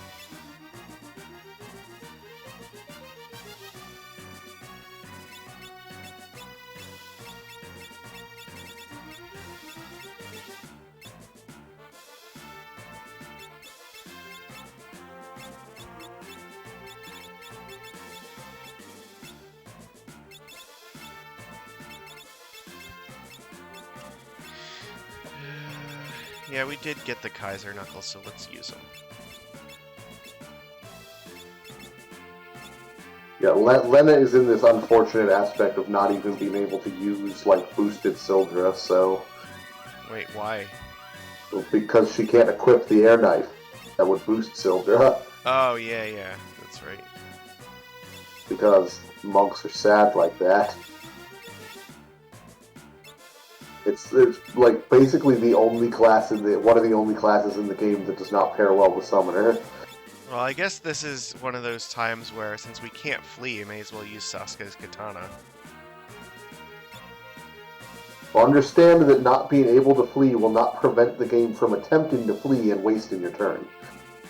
Yeah, we did get the Kaiser Knuckles, so let's use them. Yeah, Lena is in this unfortunate aspect of not even being able to use, like, boosted Sildra, so... Wait, why? Because she can't equip the air knife that would boost Sildra. Oh, yeah, that's right. Because monks are sad like that. It's like basically the only class in one of the only classes in the game that does not pair well with Summoner. Well, I guess this is one of those times where, since we can't flee, you may as well use Sasuke's katana. Well, understand that not being able to flee will not prevent the game from attempting to flee and wasting your turn.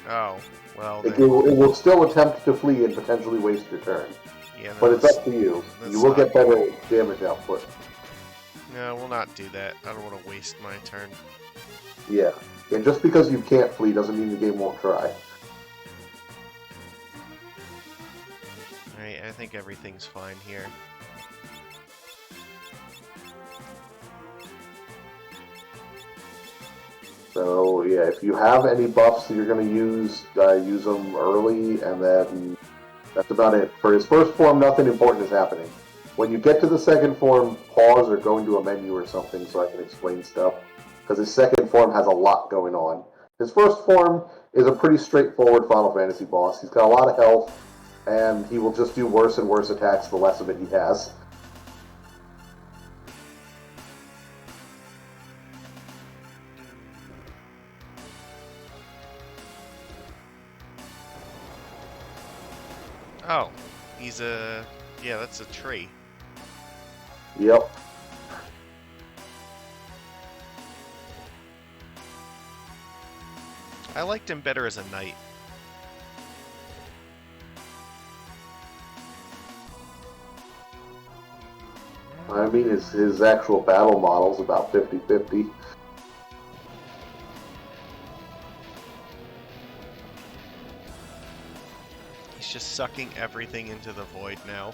Oh, well It then. will still attempt to flee and potentially waste your turn. Yeah, But it's up to you. You will get better damage output. No, we'll not do that. I don't want to waste my turn. Yeah. And just because you can't flee doesn't mean the game won't try. Alright, I think everything's fine here. So yeah, if you have any buffs that you're going to use them early, and then that's about it. For his first form, nothing important is happening. When you get to the second form, pause or go into a menu or something so I can explain stuff. Because his second form has a lot going on. His first form is a pretty straightforward Final Fantasy boss. He's got a lot of health. and he will just do worse and worse attacks the less of it he has. Oh, he's a... Yeah, that's a tree. Yep. I liked him better as a knight. I mean, his actual battle model's about 50-50. He's just sucking everything into the void now.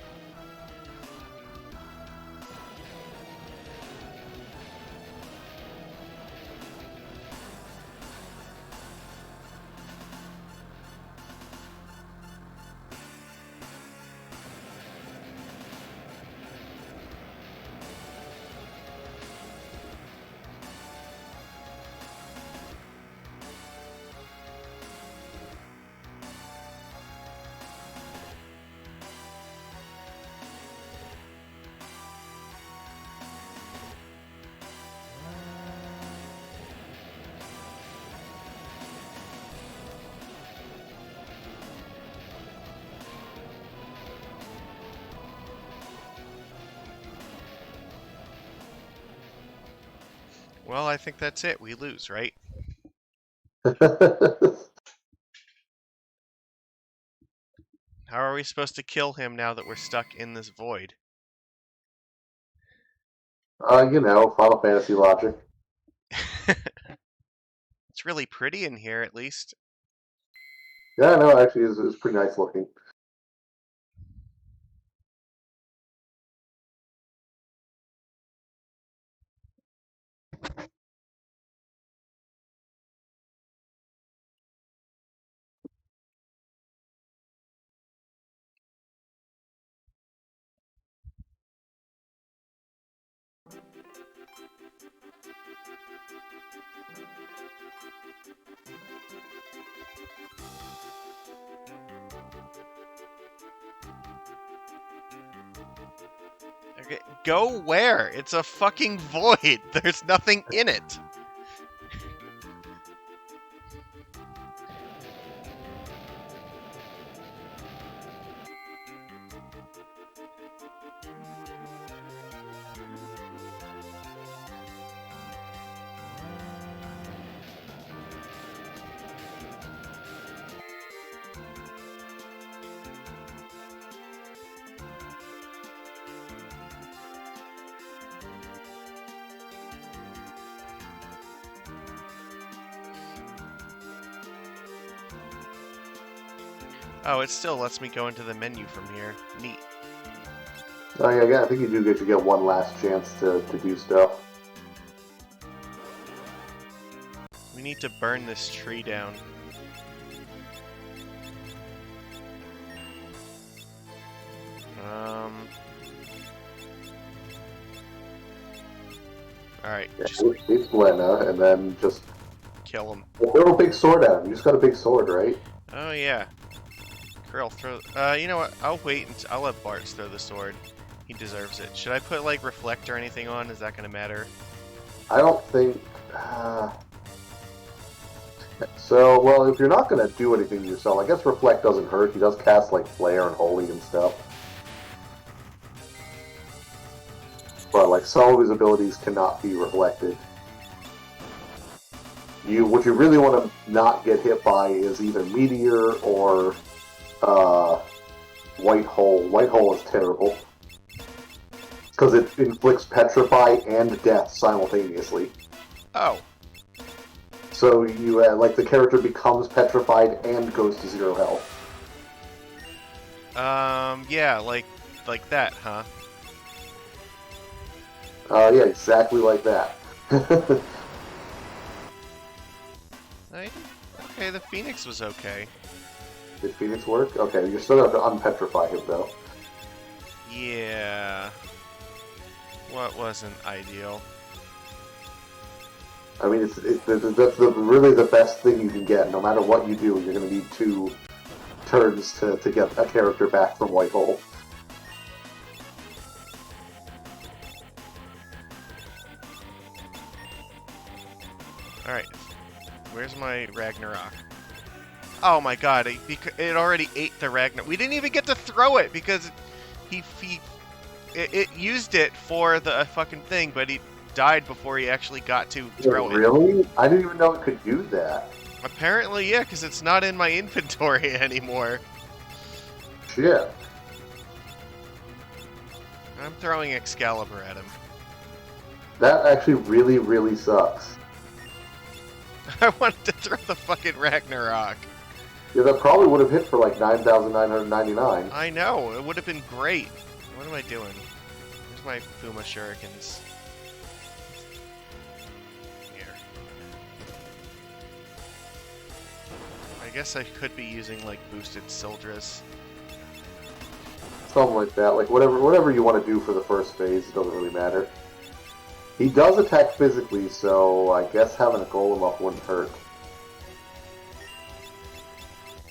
Well, I think that's it. We lose, right? How are we supposed to kill him now that we're stuck in this void? You know, Final Fantasy logic. It's really pretty in here, at least. Yeah, no, actually, it's pretty nice looking. Okay, go where? It's a fucking void. There's nothing in it. Oh, it still lets me go into the menu from here. Neat. Oh, yeah, I think you do get to get one last chance to do stuff. We need to burn this tree down. Alright, Yeah, just it's Lena, and then just kill him. throw a big sword at him. You just got a big sword, right? Oh, yeah. Curl, throw... you know what? I'll wait and I'll let Bart throw the sword. He deserves it. Should I put, like, reflect or anything on? Is that gonna matter? I don't think... So, well, if you're not going to do anything to yourself, I guess Reflect doesn't hurt. He does cast, like, Flare and Holy and stuff. But, like, some of his abilities cannot be reflected. What you really want to not get hit by is either Meteor or White Hole. White Hole is terrible. Because it inflicts Petrify and Death simultaneously. Oh. So you, like, the character becomes petrified and goes to 0 health. Yeah, like that, huh? Yeah, exactly like that. Okay, the Phoenix was okay. Did Phoenix work? Okay, you're still going to have to unpetrify him, though. Yeah. What wasn't ideal? I mean, that's really the best thing you can get. No matter what you do, you're going to need two turns to get a character back from Whitehole. Alright. Where's my Ragnarok? Oh my god, it already ate the Ragnarok. We didn't even get to throw it because it used it for the fucking thing, but he died before he actually got to throw it. Really? I didn't even know it could do that. Apparently, yeah, because it's not in my inventory anymore. Shit. I'm throwing Excalibur at him. That actually really, really sucks. I wanted to throw the fucking Ragnarok. Yeah, that probably would have hit for like 9,999. I know, it would have been great. What am I doing? Where's my Fuma Shurikens? Here. I guess I could be using like boosted Sildras. Something like that. Like whatever you want to do for the first phase, it doesn't really matter. He does attack physically, so I guess having a golem up wouldn't hurt.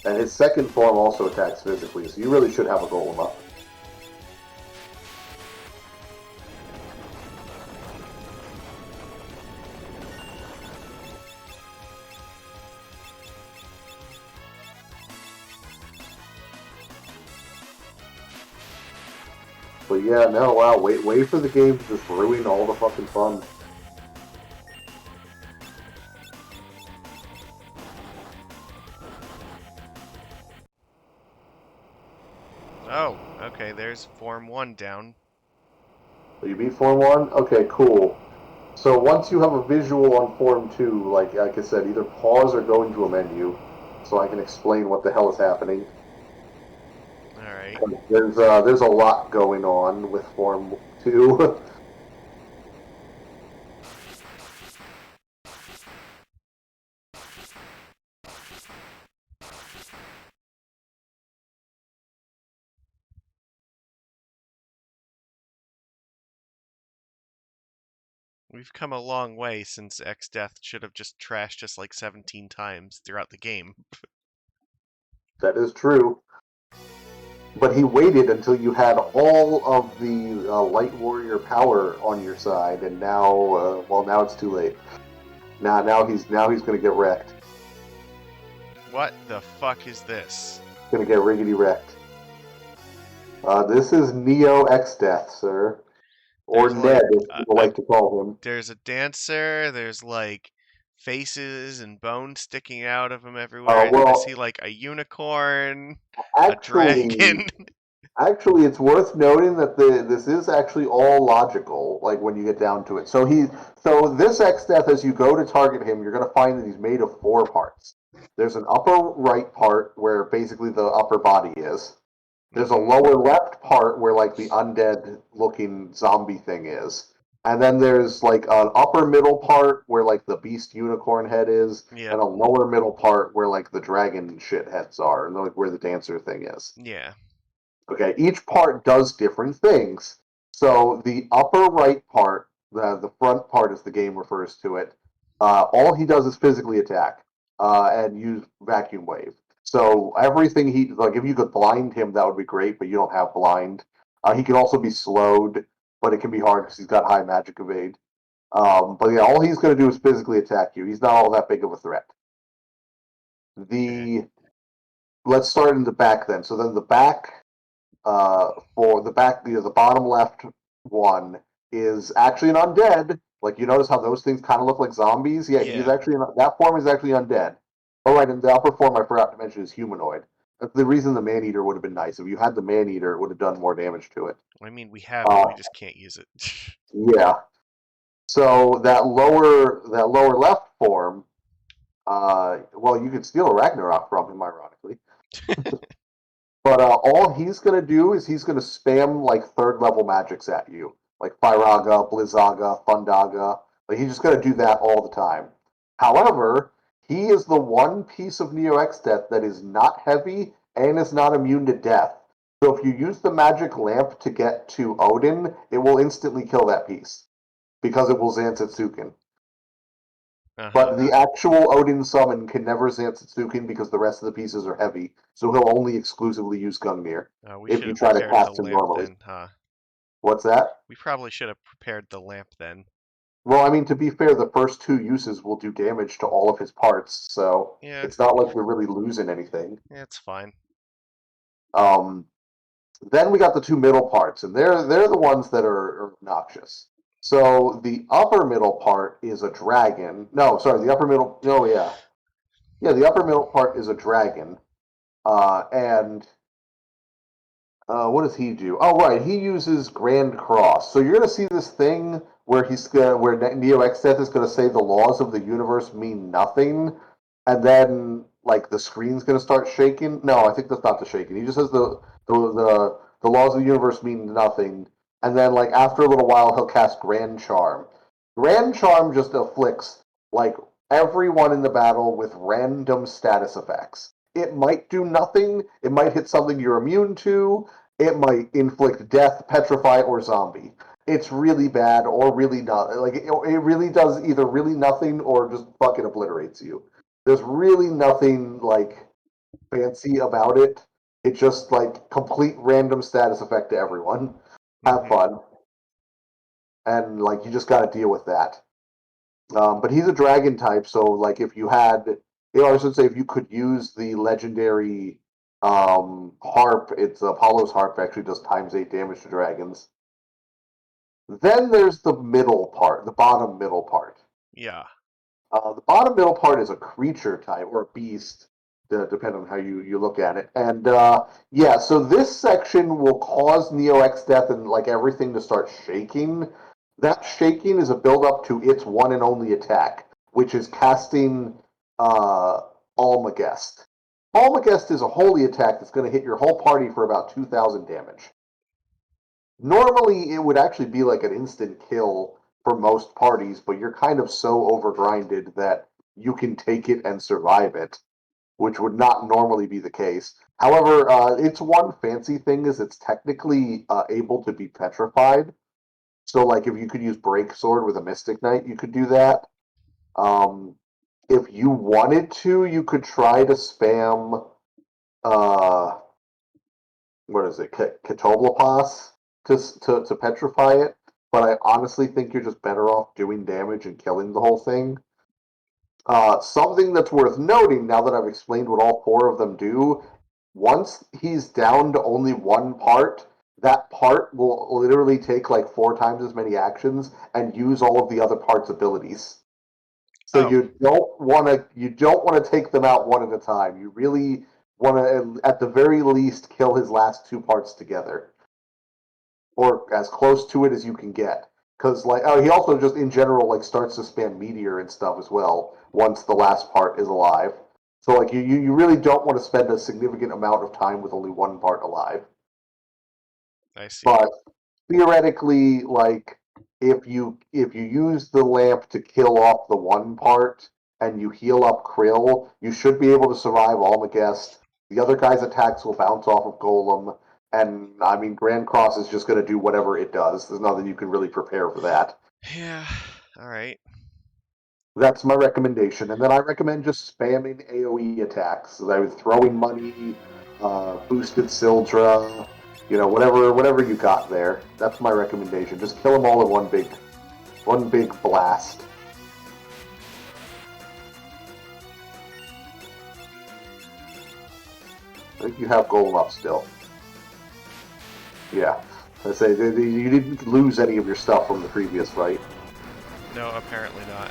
And his second form also attacks physically, so you really should have a golem up. But yeah, no, wow, wait for the game to just ruin all the fucking fun. Oh, okay, there's Form 1 down. So you beat Form 1? Okay, cool. So once you have a visual on Form 2, like I said, either pause or go into a menu so I can explain what the hell is happening. Alright. There's a lot going on with Form 2. We've come a long way since X-Death should have just trashed us like 17 times throughout the game. That is true. But he waited until you had all of the Light Warrior power on your side, and now, now it's too late. Now he's going to get wrecked. What the fuck is this? Going to get riggedy wrecked. This is Neo X-Death, sir. Or There's Ned, like, as people like to call him. There's a dancer, there's like faces and bones sticking out of him everywhere. I see like a unicorn, a dragon. Actually, it's worth noting that this is actually all logical, like when you get down to it. So this X-Death, as you go to target him, you're going to find that he's made of 4 parts. There's an upper right part where basically the upper body is. There's a lower left part where like the undead looking zombie thing is. And then there's like an upper middle part where like the beast unicorn head is, Yep. and a lower middle part where like the dragon shit heads are, and like where the dancer thing is. Yeah. Okay, each part does different things. So the upper right part, the front part as the game refers to it, all he does is physically attack and use vacuum wave. So everything like if you could blind him, that would be great, but you don't have blind. He can also be slowed, but it can be hard because he's got high magic evade. But yeah, all he's going to do is physically attack you. He's not all that big of a threat. Let's start in the back then. So then the back for the back, the bottom left one is actually an undead. Like you notice how those things kind of look like zombies. Yeah, he's actually that form is actually undead. Oh right, and the upper form I forgot to mention is humanoid. That's the reason the man eater would have been nice. If you had the man eater, it would have done more damage to it. I mean, we have it. We just can't use it. Yeah. So that lower left form, well, you could steal a Ragnarok from him, ironically. But all he's going to do is he's going to spam like 3rd level magics at you, like Firaga, Blizzaga, Fundaga. Like he's just going to do that all the time. However, he is the one piece of Neo X Death that is not heavy and is not immune to death. So if you use the magic lamp to get to Odin, it will instantly kill that piece because it will Zansetsuken. Uh-huh. But the actual Odin summon can never Zansatsukin because the rest of the pieces are heavy, so he'll only exclusively use Gungnir We if should you have try to prepared the cast him lamp normally. then, huh? What's that? We probably should have prepared the lamp then. Well, I mean, to be fair, the first two uses will do damage to all of his parts, so Yeah, it's not like we're really losing anything. it's fine. Um, then we got the two middle parts, and they're the ones that are obnoxious. So the upper middle part is a dragon. No, sorry, the upper middle. No, yeah, the upper middle part is a dragon, and what does he do? Oh, right, he uses Grand Cross. So you're gonna see this thing where where Neo Exdeath is gonna say the laws of the universe mean nothing, and then like the screen's gonna start shaking. No, I think that's not the shaking. He just says the laws of the universe mean nothing, and then like after a little while he'll cast Grand Charm. Grand Charm just afflicts like everyone in the battle with random status effects. It might do nothing. It might hit something you're immune to. It might inflict death, petrify, or zombie. It's really bad or really not. Like it really does either really nothing or just fucking obliterates you. There's really nothing like fancy about it. It's just like complete random status effect to everyone. Have Hmm. fun, and like you just got to deal with that. But he's a dragon type, so like if you had, I should say, if you could use the legendary harp, it's Apollo's harp actually does times 8 damage to dragons. Then there's the middle part, the bottom middle part. Yeah. The bottom middle part is a creature type or a beast, depending on how you look at it. And yeah, so this section will cause Neo X Death and like everything to start shaking. That shaking is a build up to its one and only attack, which is casting uh, Almagest. Almagest is a holy attack that's going to hit your whole party for about 2,000 damage. Normally, it would actually be like an instant kill for most parties, but you're kind of so overgrinded that you can take it and survive it, which would not normally be the case. However, its one fancy thing is it's technically able to be petrified. So, like, if you could use Break Sword with a Mystic Knight, you could do that. Um, if you wanted to, you could try to spam uh, what is it, Catoblepas to petrify it. But I honestly think you're just better off doing damage and killing the whole thing. Something that's worth noting now that I've explained what all four of them do, once he's down to only one part, that part will literally take like 4 times as many actions and use all of the other parts' abilities. So Oh, you don't want to take them out one at a time. You really want to at the very least kill his last 2 parts together, or as close to it as you can get. Because like he also just in general like starts to spam meteor and stuff as well once the last part is alive. So like you really don't want to spend a significant amount of time with only one part alive. I see. But theoretically, like if you use the lamp to kill off the one part and you heal up Krill, you should be able to survive Almagest. The other guy's attacks will bounce off of Golem, and I mean Grand Cross is just going to do whatever it does. There's nothing you can really prepare for that. Yeah. All right. That's my recommendation, and then I recommend just spamming AOE attacks. So I was throwing money, boosted Sildra, whatever you got there. That's my recommendation. Just kill them all in one big blast. I think you have Golem up still. Yeah, I say you didn't lose any of your stuff from the previous fight. No, apparently not.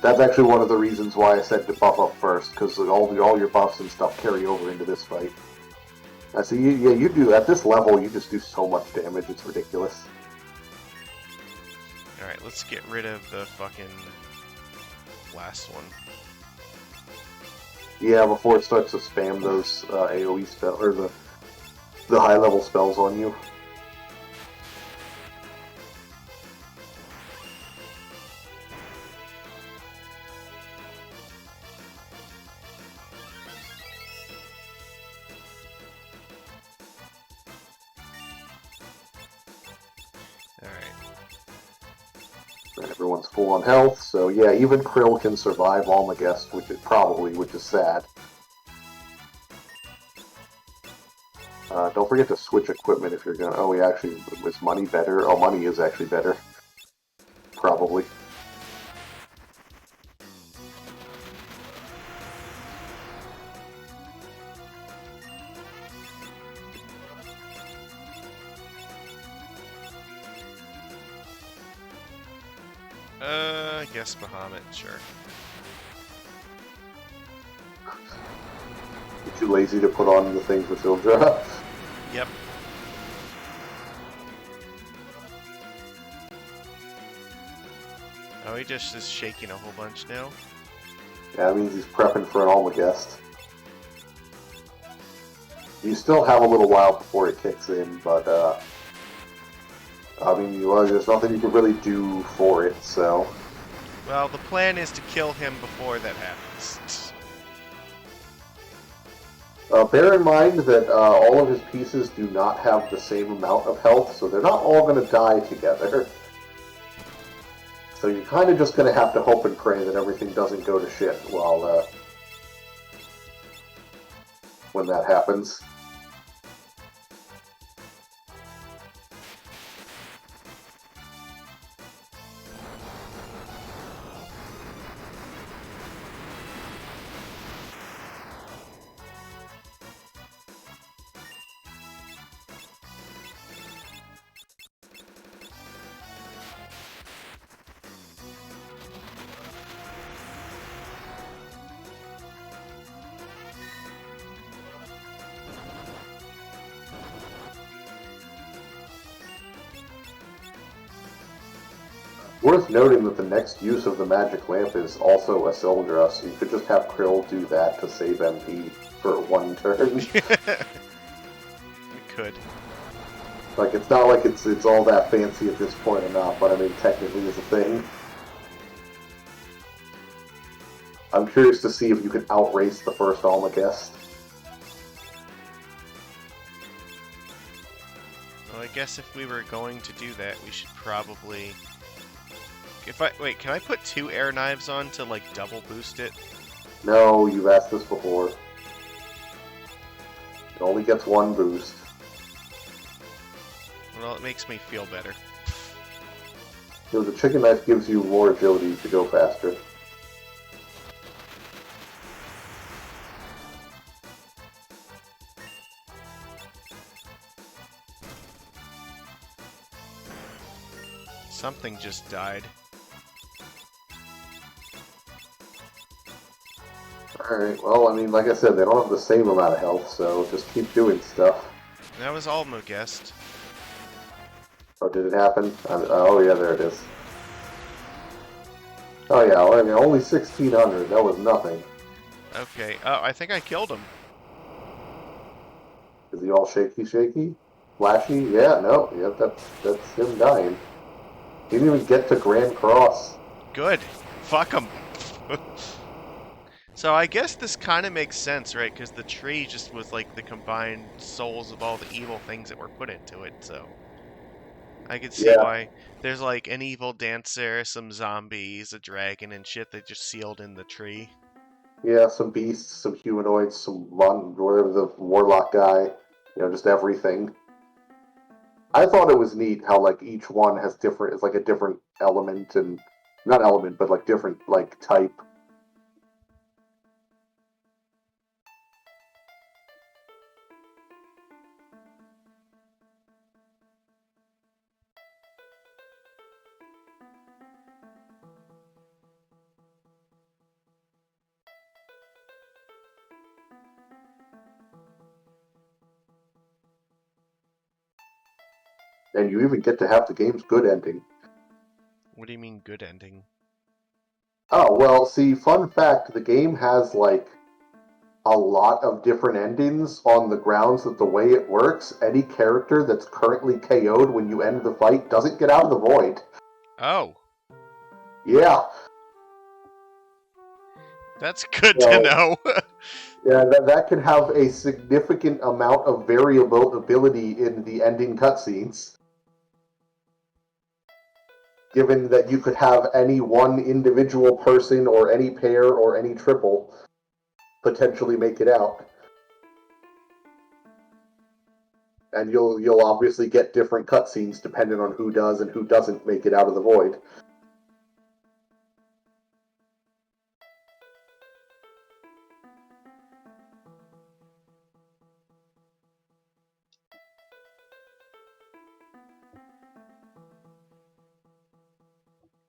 That's actually one of the reasons why I said to buff up first, because all your buffs and stuff carry over into this fight. I see. You do at this level. You just do so much damage. It's ridiculous. All right, let's get rid of the fucking last one. Yeah, before it starts to spam those AOE spell or the high level spells on you. Everyone's full on health, so yeah, even Krill can survive Almagest, which is sad. Don't forget to switch equipment if you're gonna. Oh, is money better? Oh, money is actually better. Probably. I guess Bahamut, sure. You're too lazy to put on the thing for Sildra. Yep. Oh, he just is shaking a whole bunch now. Yeah, that means he's prepping for an Almagest. You still have a little while before it kicks in, but I mean, there's nothing you can really do for it, so. Well, the plan is to kill him before that happens. Bear in mind that all of his pieces do not have the same amount of health, so they're not all going to die together. So you're kind of just going to have to hope and pray that everything doesn't go to shit when that happens. Worth noting that the next use of the magic lamp is also a Sildra, so you could just have Krill do that to save MP for one turn. We could. Like, it's not like it's all that fancy at this point or not, but I mean, technically it's a thing. I'm curious to see if you can outrace the first Almagest. Well, I guess if we were going to do that, we should probably... Wait, can I put 2 air knives on to, like, double boost it? No, you've asked this before. It only gets 1 boost. Well, it makes me feel better. The chicken knife gives you more agility to go faster. Something just died. Alright, well, I mean, like I said, they don't have the same amount of health, so just keep doing stuff. That was Almagest. Oh, did it happen? Oh, yeah, there it is. Oh, yeah, well, I mean, only 1,600. That was nothing. Okay. Oh, I think I killed him. Is he all shaky? Flashy? Yeah, no. Yep, that's him dying. He didn't even get to Grand Cross. Good. Fuck him. So I guess this kind of makes sense, right? Because the tree just was like the combined souls of all the evil things that were put into it, so... I could see why there's like an evil dancer, some zombies, a dragon, and shit that just sealed in the tree. Yeah, some beasts, some humanoids, whatever the warlock guy, just everything. I thought it was neat how like each one has is like a different element and not element, but like different like type. And you even get to have the game's good ending. What do you mean good ending? Oh, well, see, fun fact, the game has like a lot of different endings on the grounds that the way it works, any character that's currently KO'd when you end the fight doesn't get out of the void. Oh. Yeah. That's good to know. Yeah, that can have a significant amount of variability in the ending cutscenes. given that you could have any one individual person or any pair or any triple potentially make it out. And you'll obviously get different cutscenes depending on who does and who doesn't make it out of the void.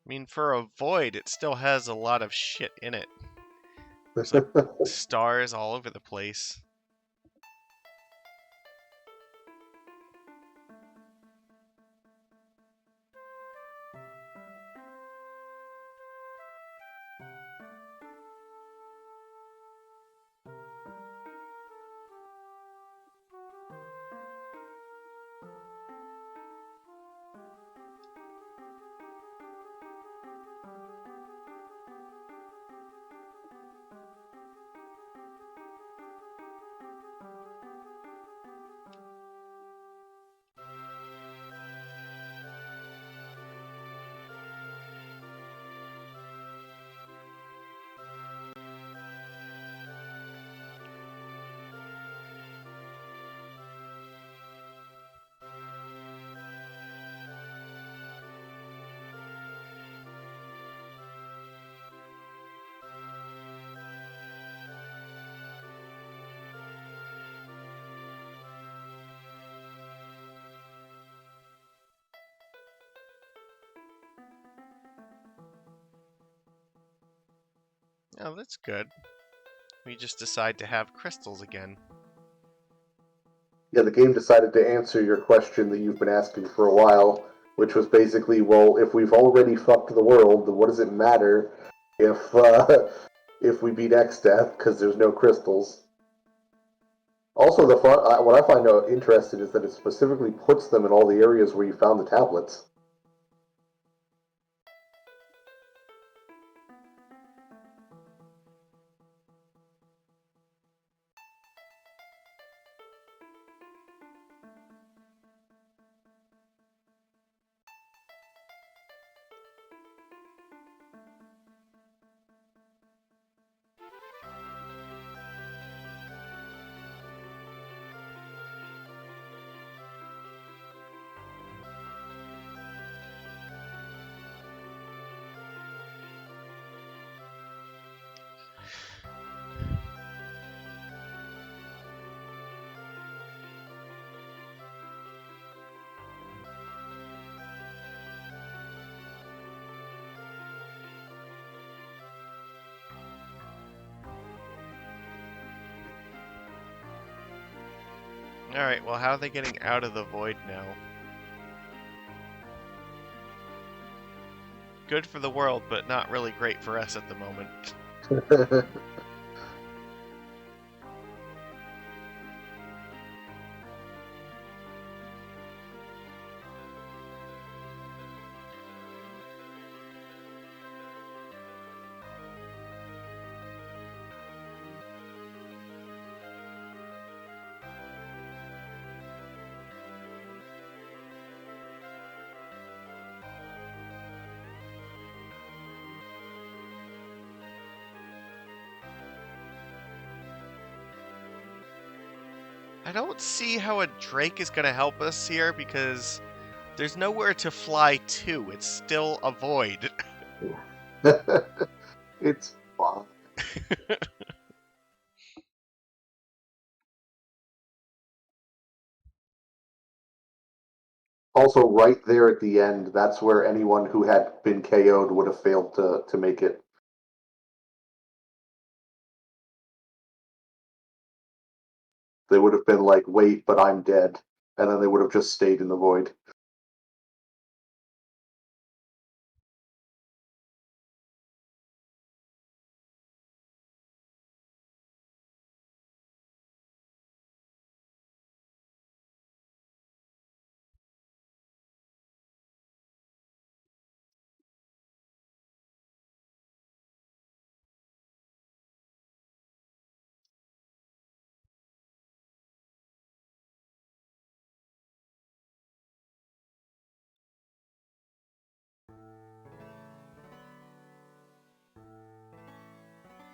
I mean, for a void, it still has a lot of shit in it. There's like stars all over the place. Oh, that's good. We just decide to have crystals again. Yeah, the game decided to answer your question that you've been asking for a while, which was basically, well, if we've already fucked the world, then what does it matter if if we beat X Death because there's no crystals? Also, what I find interesting is that it specifically puts them in all the areas where you found the tablets. Alright, well, how are they getting out of the void now? Good for the world, but not really great for us at the moment. I don't see how a Drake is going to help us here because there's nowhere to fly to. It's still a void. It's fine. Also, right there at the end, that's where anyone who had been KO'd would have failed to make it. They would have been like, wait, but I'm dead. And then they would have just stayed in the void.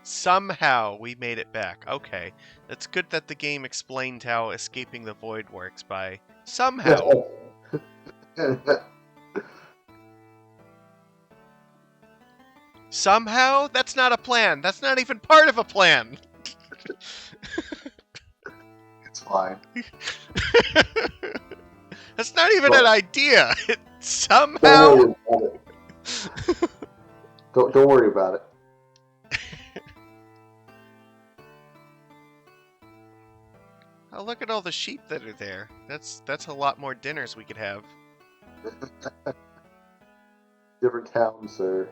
Somehow we made it back. Okay. It's good that the game explained how escaping the void works by somehow. Somehow? That's not a plan. That's not even part of a plan. It's fine. That's not even an idea. Don't Somehow. worry about it. Don't worry about it. Oh, look at all the sheep that are there. That's a lot more dinners we could have. Different towns, sir.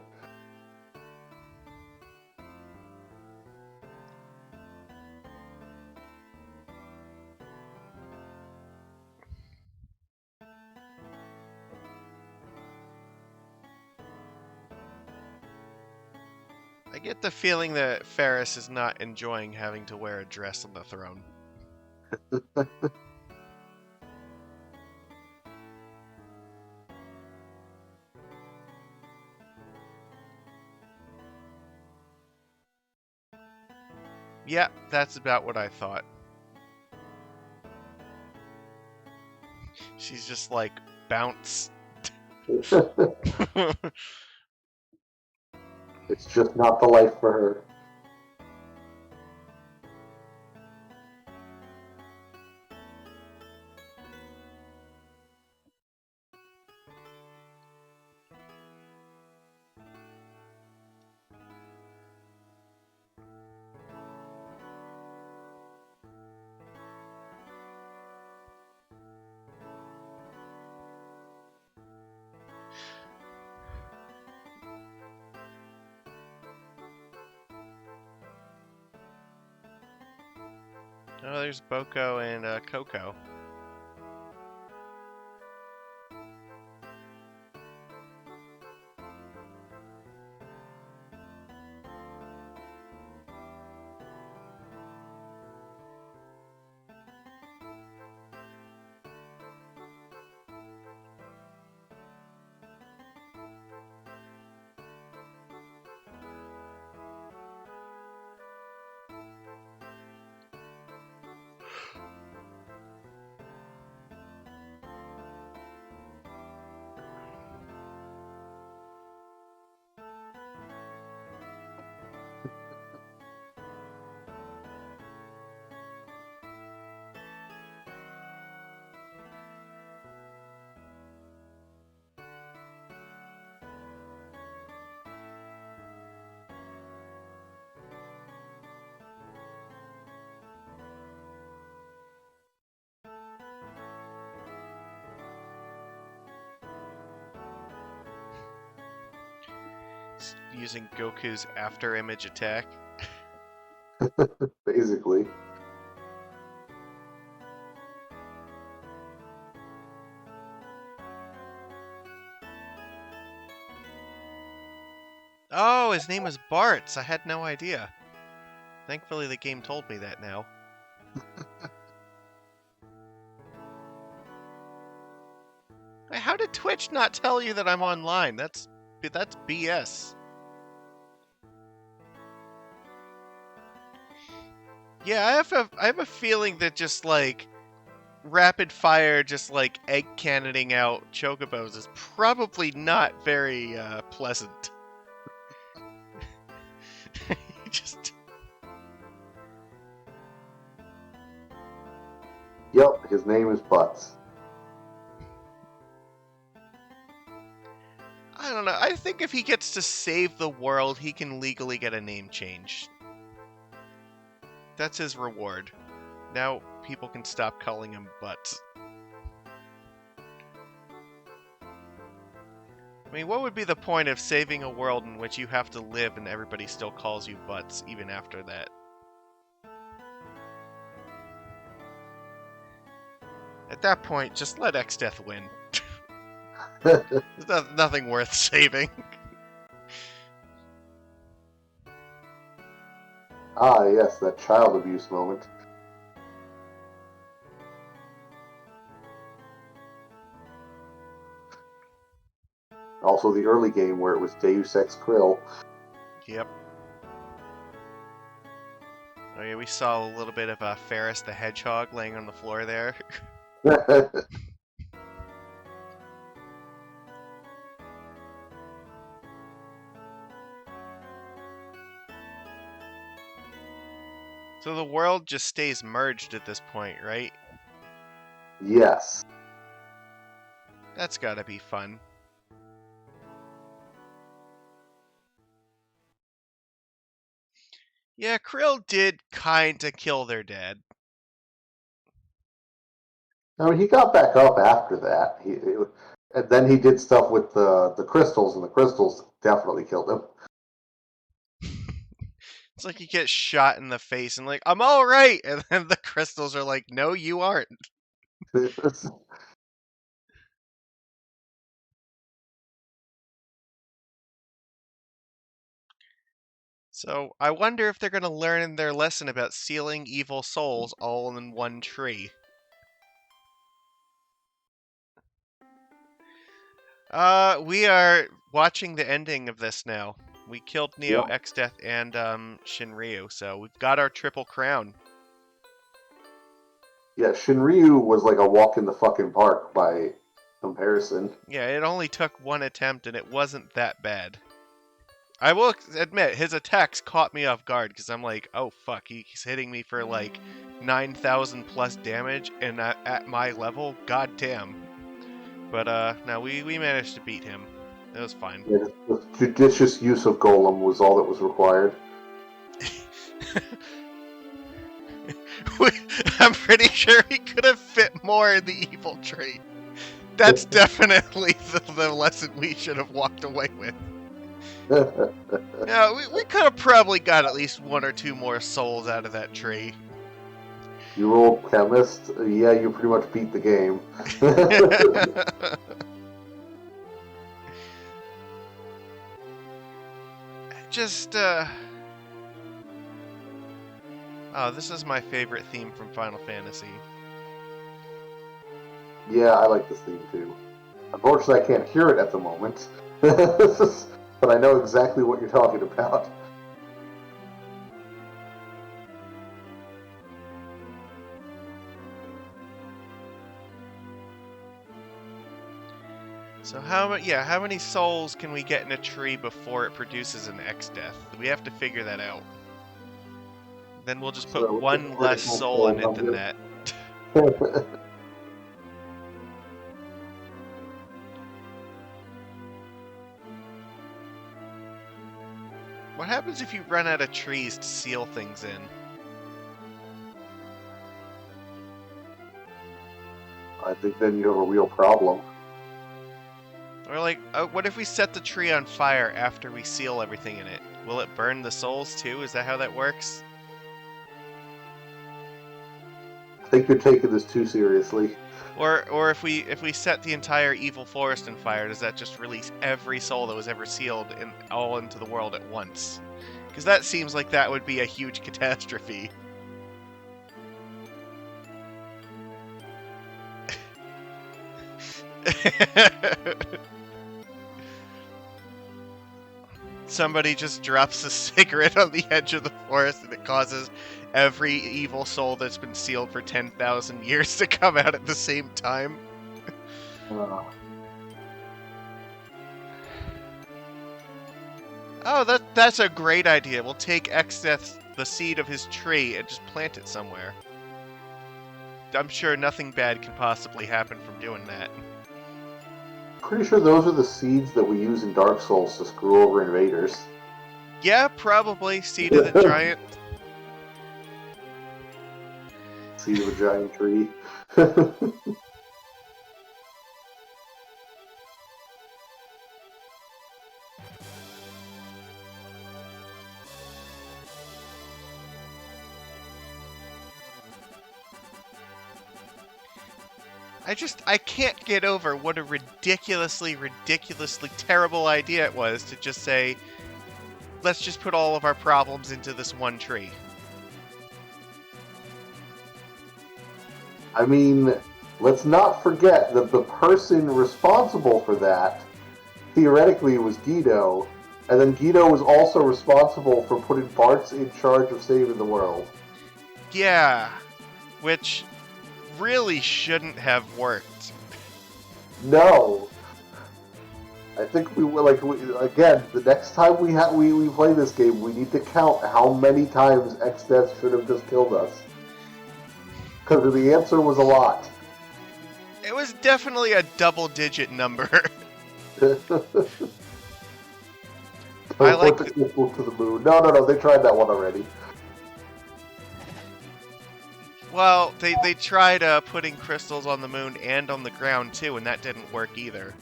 I get the feeling that Ferris is not enjoying having to wear a dress on the throne. Yeah, that's about what I thought. She's just like, bounce. It's just not the life for her. Oh, there's Boko and Coco. Using Goku's after image attack. Basically. Oh, his name was Bartz. I had no idea. Thankfully, the game told me that now. How did Twitch not tell you that I'm online? That's BS. Yeah, I have a feeling that just like rapid fire, just like egg cannoning out chocobos is probably not very pleasant. Just Yep, his name is Butts. I don't know. I think if he gets to save the world, he can legally get a name change. That's his reward. Now people can stop calling him Butts. I mean, what would be the point of saving a world in which you have to live and everybody still calls you Butts even after that? At that point, just let X-Death win. There's nothing worth saving. Ah, yes, that child abuse moment. Also, the early game where it was Deus Ex Krill. Yep. Oh yeah, we saw a little bit of Ferris the Hedgehog laying on the floor there. So the world just stays merged at this point, right? Yes. That's gotta be fun. Yeah, Krill did kinda kill their dad. I mean, he got back up after that. And then he did stuff with the crystals, and the crystals definitely killed him. It's like he gets shot in the face and like, I'm alright! And then the crystals are like, no, you aren't. So I wonder if they're gonna learn their lesson about sealing evil souls all in one tree. We are watching the ending of this now. We killed Neo, Yep. X-Death, and Shinryu, so we've got our triple crown. Yeah, Shinryu was like a walk in the fucking park by comparison. Yeah, it only took one attempt, and it wasn't that bad. I will admit, his attacks caught me off guard, because I'm like, oh fuck, he's hitting me for like 9,000 plus damage, and at my level, goddamn. But no, we managed to beat him. It was fine. Yeah, the judicious use of Golem was all that was required. I'm pretty sure he could have fit more in the evil tree. That's definitely the lesson we should have walked away with. Yeah, we could have probably got at least one or two more souls out of that tree. You rolled chemist? Yeah, you pretty much beat the game. Just, oh, this is my favorite theme from Final Fantasy. Yeah, I like this theme too. Unfortunately, I can't hear it at the moment. But I know exactly what you're talking about. So how many souls can we get in a tree before it produces an X-Death? We have to figure that out. Then we'll just put So, one less soul in it than that. What happens if you run out of trees to seal things in? I think then you have a real problem. Or like, what if we set the tree on fire after we seal everything in it? Will it burn the souls too? Is that how that works? I think you're taking this too seriously. Or if we set the entire evil forest on fire, does that just release every soul that was ever sealed all into the world at once? Because that seems like that would be a huge catastrophe. Somebody just drops a cigarette on the edge of the forest and it causes every evil soul that's been sealed for 10,000 years to come out at the same time. Oh, that's a great idea. We'll take X-Death, the seed of his tree, and just plant it somewhere. I'm sure nothing bad can possibly happen from doing that. Pretty sure those are the seeds that we use in Dark Souls to screw over invaders. Yeah, probably. Seed of the giant. Seed of a giant tree. I can't get over what a ridiculously terrible idea it was to just say, let's just put all of our problems into this one tree. I mean, let's not forget that the person responsible for that, theoretically, was Guido, and then Guido was also responsible for putting Bartz in charge of saving the world. Yeah, which really shouldn't have worked. No. I think again, the next time we play this game, we need to count how many times X-Death should have just killed us. Because the answer was a lot. It was definitely a double-digit number. I like the crystal to the moon. No, they tried that one already. Well, they tried putting crystals on the moon and on the ground too, and that didn't work either.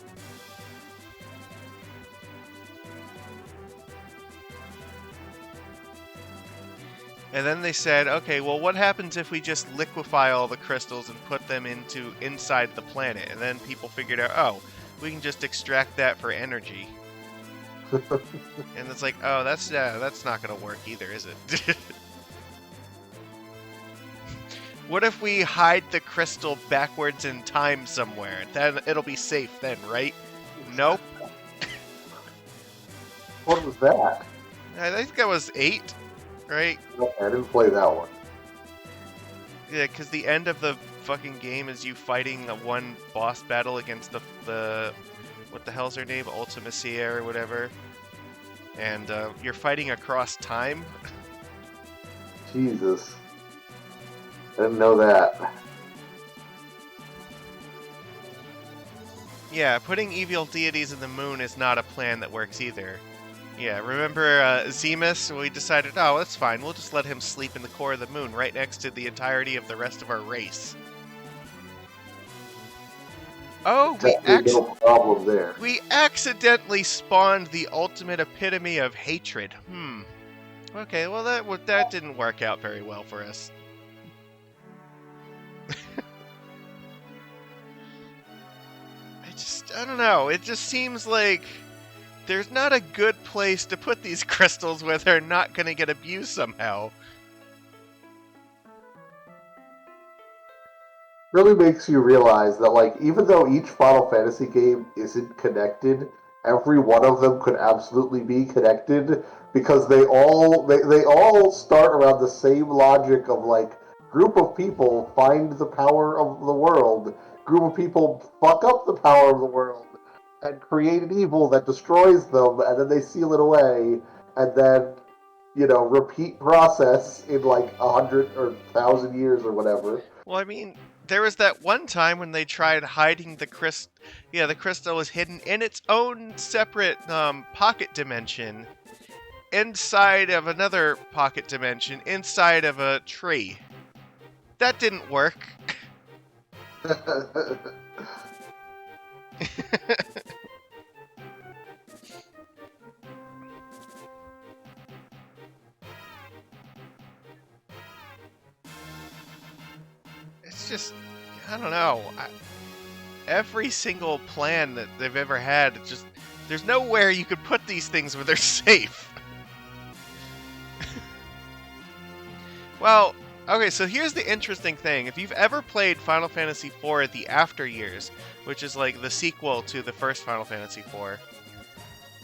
And then they said, okay, well, what happens if we just liquefy all the crystals and put them inside the planet? And then people figured out, oh, we can just extract that for energy. And it's like, oh, that's not gonna work either, is it? What if we hide the crystal backwards in time somewhere? Then it'll be safe then, right? Nope. What was that? I think that was 8, right? No, I didn't play that one. Yeah, because the end of the fucking game is you fighting a one boss battle against the what the hell's her name? Ultimacia or whatever. And you're fighting across time. Jesus. I didn't know that. Yeah, putting evil deities in the moon is not a plan that works either. Yeah, remember Zemus? We decided, oh, that's fine. We'll just let him sleep in the core of the moon right next to the entirety of the rest of our race. Oh, no problem there. We accidentally spawned the ultimate epitome of hatred. Okay, well that didn't work out very well for us. I don't know. It just seems like there's not a good place to put these crystals where they're not going to get abused somehow. Really makes you realize that, like, even though each Final Fantasy game isn't connected, every one of them could absolutely be connected because they all start around the same logic of, like, group of people find the power of the world, group of people fuck up the power of the world and create an evil that destroys them, and then they seal it away, and then, repeat process in like 100 or 1,000 years or whatever. Well, I mean, there was that one time when they tried hiding the crystal. Yeah, the crystal was hidden in its own separate pocket dimension inside of another pocket dimension inside of a tree. That didn't work. It's just, I don't know. Every single plan that they've ever had, there's nowhere you could put these things where they're safe. Well, okay, so here's the interesting thing. If you've ever played Final Fantasy IV The After Years, which is like the sequel to the first Final Fantasy IV,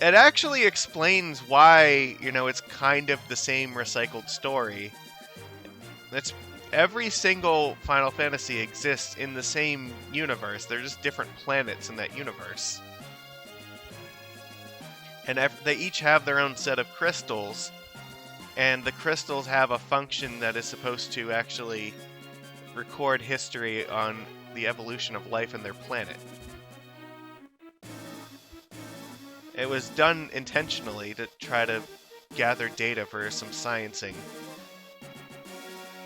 it actually explains why, it's kind of the same recycled story. Every single Final Fantasy exists in the same universe. They're just different planets in that universe. And they each have their own set of crystals, and the crystals have a function that is supposed to actually record history on the evolution of life in their planet. It was done intentionally to try to gather data for some sciencing.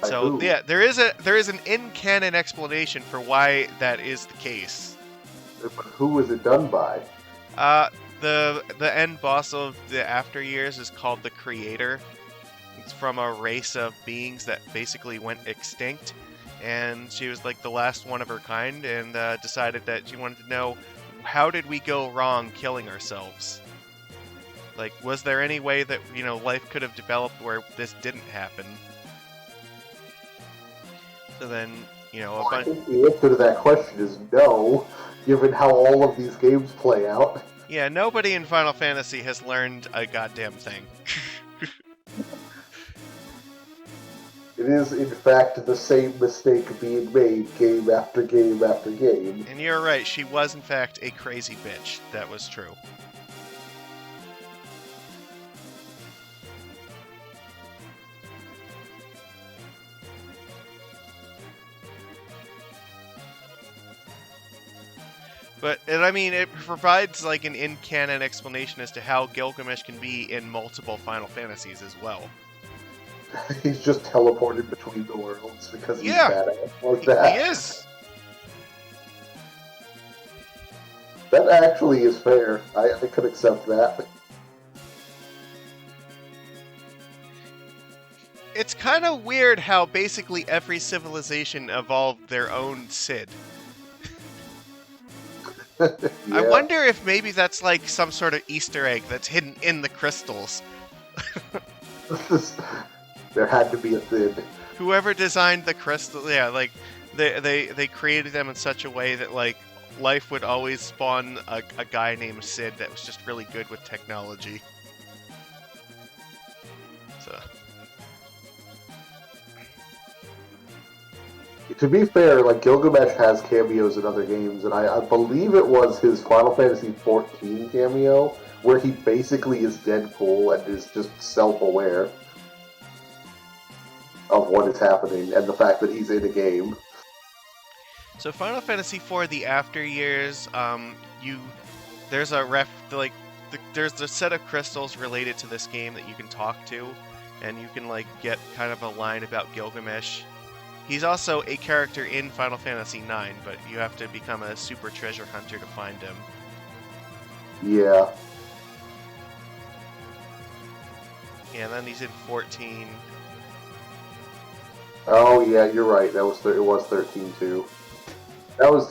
So yeah, there is an in-canon explanation for why that is the case. Who was it done by? The end boss of the After Years is called the Creator. It's from a race of beings that basically went extinct, and she was like the last one of her kind, and decided that she wanted to know, how did we go wrong killing ourselves? Like, was there any way that life could have developed where this didn't happen? So then, I think the answer to that question is no, given how all of these games play out. Yeah, nobody in Final Fantasy has learned a goddamn thing. It is, in fact, the same mistake being made game after game after game. And you're right, she was in fact a crazy bitch. That was true. But, and I mean, it provides like an in-canon explanation as to how Gilgamesh can be in multiple Final Fantasies as well. He's just teleported between the worlds because he's Yeah, badass like that. He is. That actually is fair. I could accept that. It's kind of weird how basically every civilization evolved their own Cid. Yeah. I wonder if maybe that's like some sort of Easter egg that's hidden in the crystals. There had to be a Cid. Whoever designed the crystal, yeah, like they created them in such a way that like life would always spawn a guy named Cid that was just really good with technology. So. To be fair, like Gilgamesh has cameos in other games, and I believe it was his Final Fantasy XIV cameo where he basically is Deadpool and is just self-aware of what is happening and the fact that he's in a game. So Final Fantasy IV: The After Years, there's a there's a set of crystals related to this game that you can talk to, and you can like get kind of a line about Gilgamesh. He's also a character in Final Fantasy IX, but you have to become a super treasure hunter to find him. Yeah. Yeah, and then he's in 14. Oh yeah, you're right. It was 13 too.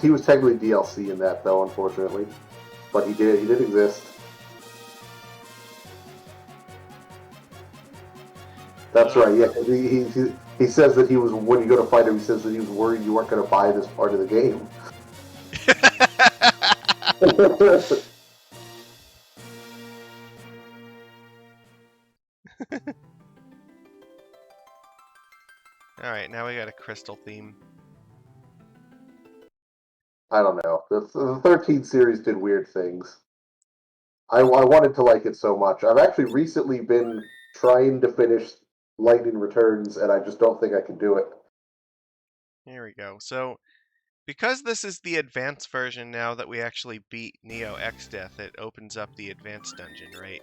He was technically DLC in that though, unfortunately, but he did exist. That's right. Yeah, he says that he was, when you go to fight him, he says that he was worried you weren't going to buy this part of the game. Alright, now we got a crystal theme. I don't know. The 13 series did weird things. I wanted to like it so much. I've actually recently been trying to finish Lightning Returns, and I just don't think I can do it. Here we go. So, because this is the advanced version now that we actually beat Neo X Death, it opens up the advanced dungeon, right?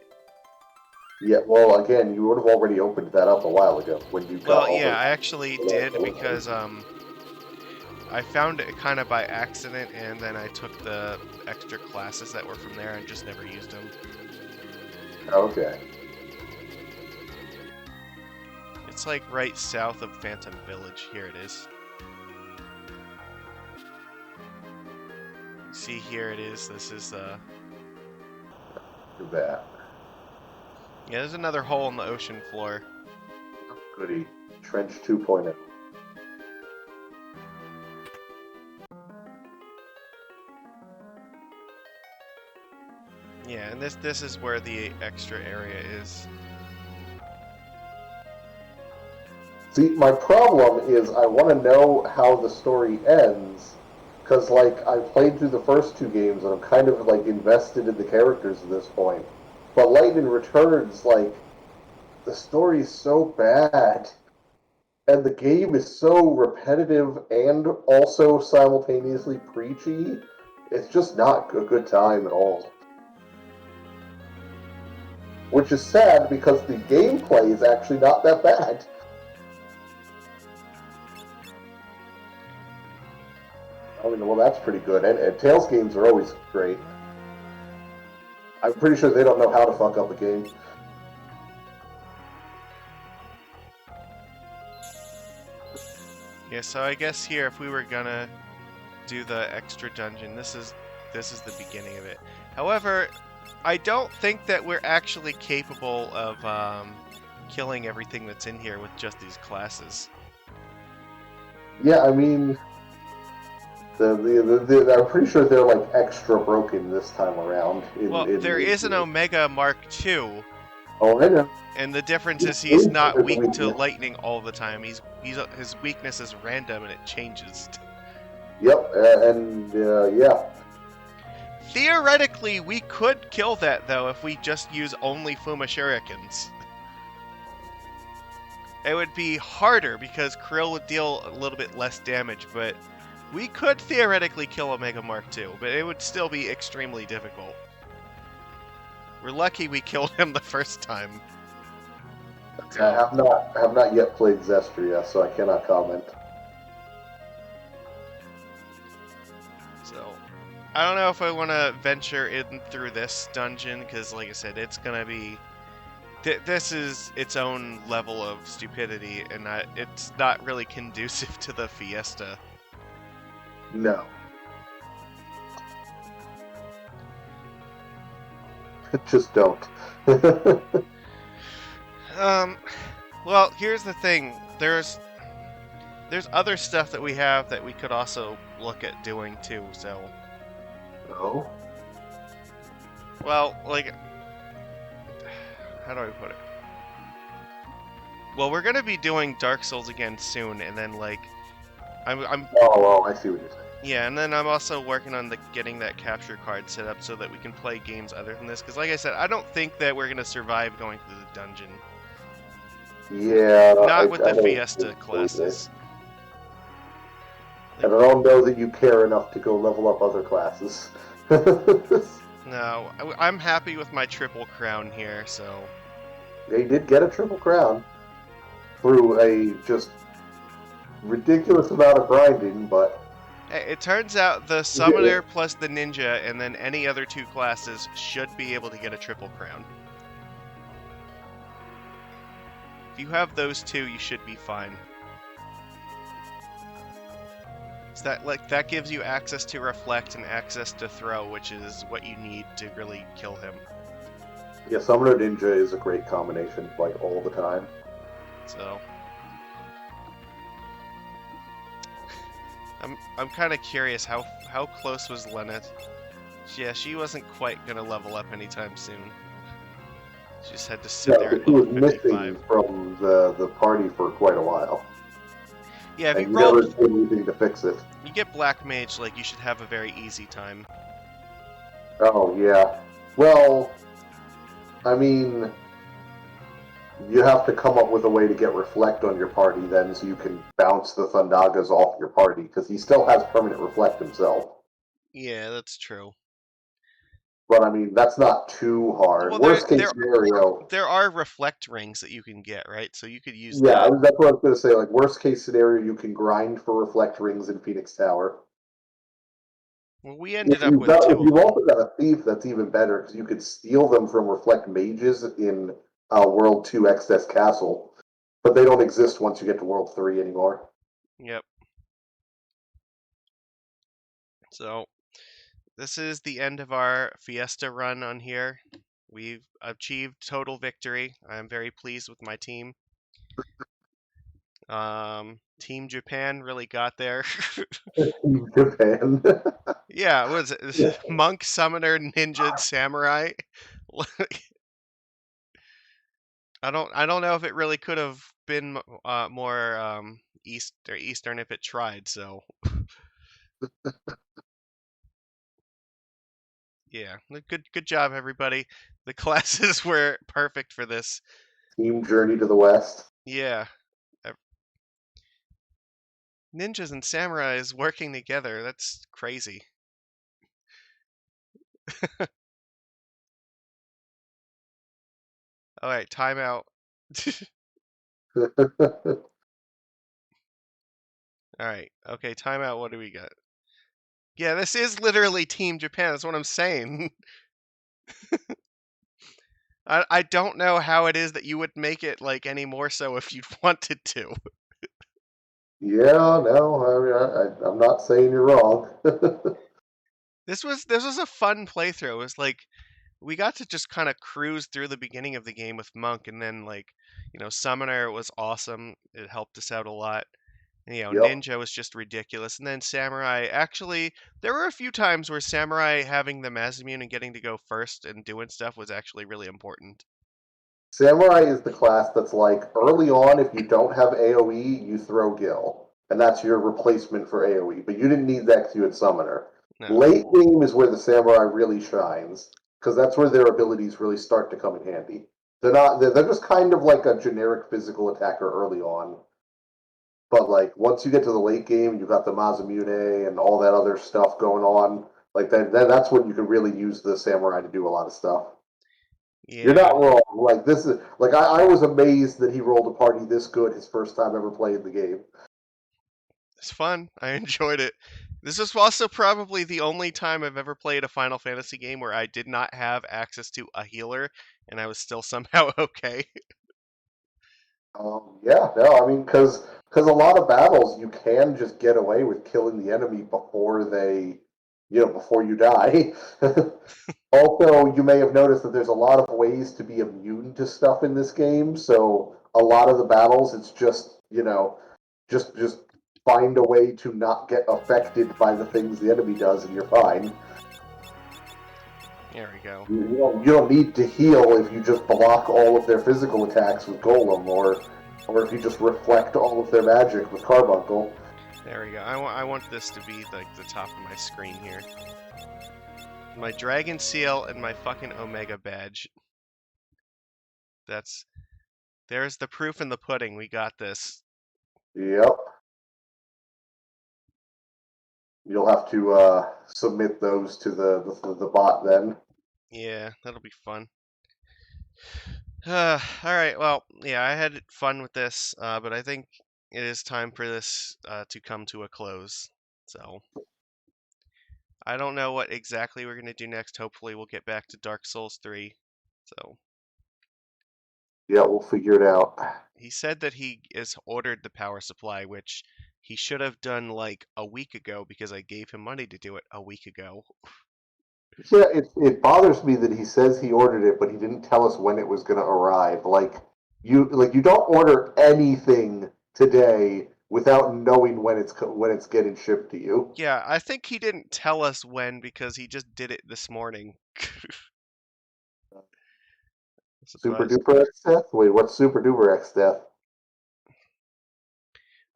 Yeah, well, again, you would have already opened that up a while ago when you got Well, all yeah, the... I actually did because I found it kind of by accident, and then I took the extra classes that were from there and just never used them. Okay. It's like right south of Phantom Village. Here it is. See, here it is. This is Do that. Yeah, there's another hole in the ocean floor. Goody. Trench 2.0. Yeah, and this is where the extra area is. See, my problem is I want to know how the story ends, because, like, I played through the first two games, and I'm kind of, like, invested in the characters at this point. But Lightning Returns, like, the story's so bad, and the game is so repetitive and also simultaneously preachy, it's just not a good time at all. Which is sad, because the gameplay is actually not that bad. I mean, well, that's pretty good. And Tales games are always great. I'm pretty sure they don't know how to fuck up a game. Yeah, so I guess here, if we were gonna do the extra dungeon, this is the beginning of it. However, I don't think that we're actually capable of killing everything that's in here with just these classes. Yeah, I mean, I'm pretty sure they're like extra broken this time around. Well, there is an Omega Mark II, Oh, I know. And the difference He's is he's not a weak to weakness. lightning all the time. He's his weakness is random and it changes. Yep, and yeah. Theoretically, we could kill that though if we just use only Fuma Shurikens. It would be harder because Krill would deal a little bit less damage, but we could theoretically kill Omega Mark II, but it would still be extremely difficult. We're lucky we killed him the first time. I have not yet played Zestria, so I cannot comment. So, I don't know if I want to venture in through this dungeon, because like I said, it's going to be... this is its own level of stupidity, and it's not really conducive to the Fiesta. No. Just don't. Well, here's the thing. There's other stuff that we have that we could also look at doing too, so... No. Well, like... How do I put it? Well, we're gonna be doing Dark Souls again soon, and then, like... Oh, I see what you're saying. Yeah, and then I'm also working on getting that capture card set up so that we can play games other than this. Because, like I said, I don't think that we're gonna survive going through the dungeon. Yeah, Not with the don't Fiesta think so classes. And I don't know that you care enough to go level up other classes. No, I'm happy with my triple crown here, so... They did get a triple crown through a just ridiculous amount of grinding, but... It turns out the summoner plus the ninja and then any other two classes should be able to get a triple crown. If you have those two, you should be fine. So that gives you access to reflect and access to throw, which is what you need to really kill him. Yeah, Summoner Ninja is a great combination, like, all the time. So... I'm kind of curious how close was Lenneth. Yeah, she wasn't quite gonna level up anytime soon. She just had to sit there at She was level 55. missing from the party for quite a while. Yeah, if and you roll, never did anything to fix it. You get Black Mage, like you should have a very easy time. Oh yeah. Well, I mean, you have to come up with a way to get Reflect on your party then, so you can bounce the Thundagas off your party, because he still has permanent Reflect himself. Yeah, that's true. But I mean, that's not too hard. Well, Worst case scenario. There are Reflect rings that you can get, right? So you could use Yeah, that. that's what I was going to say. Like, worst case scenario, you can grind for Reflect rings in Phoenix Tower. Well, we ended If up with two of them. you've also got a Thief, that's even better, because you could steal them from Reflect Mages in World 2 Excess Castle, but they don't exist once you get to World 3 anymore. Yep. So, this is the end of our Fiesta run on here. We've achieved total victory. I'm very pleased with my team. Team Japan really got there. Team Japan. Yeah, what is it? Yeah. Monk, Summoner, Ninja, Samurai. I don't know if it really could have been more Eastern if it tried. So yeah, good job everybody. The classes were perfect for this. Team Journey to the West. Yeah, ninjas and samurais working together. That's crazy. All right, timeout. All right, okay, timeout. What do we got? Yeah, this is literally Team Japan. That's what I'm saying. I don't know how it is that you would make it like any more so if you wanted to. Yeah, no, I mean, I'm not saying you're wrong. This was a fun playthrough. It was like we got to just kind of cruise through the beginning of the game with Monk, and then like Summoner was awesome. It helped us out a lot. And, Yep. Ninja was just ridiculous, and then Samurai. Actually, there were a few times where Samurai having the Masamune and getting to go first and doing stuff was actually really important. Samurai is the class that's like early on, if you don't have AoE, you throw Gil, and that's your replacement for AoE. But you didn't need that because you had Summoner. No. Late game is where the Samurai really shines because that's where their abilities really start to come in handy. They're not. They're just kind of like a generic physical attacker early on, but like once you get to the late game, you got the Mazamune and all that other stuff going on. Like that's when you can really use the Samurai to do a lot of stuff. You're Yeah. not wrong. Like this is like I was amazed that he rolled a party this good his first time ever playing the game. It's fun. I enjoyed it. This is also probably the only time I've ever played a Final Fantasy game where I did not have access to a healer and I was still somehow okay. Yeah, no, I mean because a lot of battles you can just get away with killing the enemy before they, before you die. Also, you may have noticed that there's a lot of ways to be immune to stuff in this game. So a lot of the battles, it's just just find a way to not get affected by the things the enemy does, and you're fine. There we go. You don't need to heal if you just block all of their physical attacks with Golem, or if you just reflect all of their magic with Carbuncle. There we go. I want this to be like the top of my screen here. My dragon seal and my fucking Omega badge. There's the proof in the pudding. We got this. Yep. You'll have to submit those to the bot then. Yeah, that'll be fun. All right. Well, yeah, I had fun with this, but I think it is time for this to come to a close. So I don't know what exactly we're gonna do next. Hopefully, we'll get back to Dark Souls 3. So Yeah, we'll figure it out. he said that he has ordered the power supply, which he should have done like a week ago because I gave him money to do it a week ago. Yeah, it bothers me that he says he ordered it, but he didn't tell us when it was going to arrive. Like you don't order anything today without knowing when it's getting shipped to you. Yeah, I think he didn't tell us when because he just did it this morning. Super Surprise. duper X death. Wait, what's super duper X death?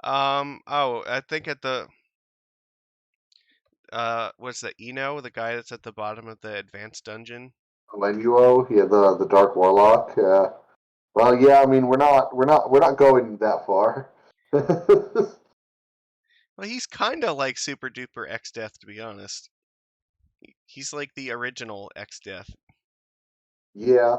Oh, I think at the what's that? Eno, the guy that's at the bottom of the advanced dungeon. Lenuo, yeah, the Dark Warlock. Well, yeah, I mean we're not going that far. Well, he's kind of like Super Duper X Death, to be honest. He's like the original X Death. Yeah,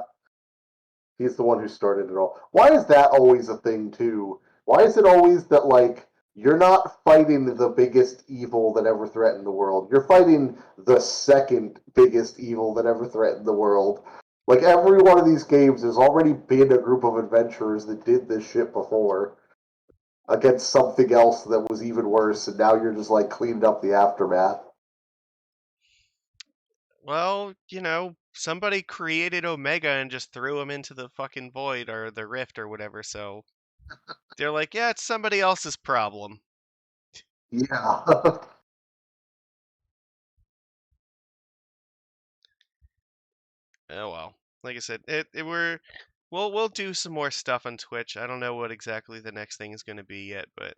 he's the one who started it all. Why is that always a thing too? Why is it always that like you're not fighting the biggest evil that ever threatened the world? You're fighting the second biggest evil that ever threatened the world. Like every one of these games, there's already been a group of adventurers that did this shit before against something else that was even worse, and now you're just like cleaned up the aftermath. Well, somebody created Omega and just threw him into the fucking void or the rift or whatever, so they're like, yeah, it's somebody else's problem. Yeah. Oh well. Like I said, we'll do some more stuff on Twitch. I don't know what exactly the next thing is going to be yet, but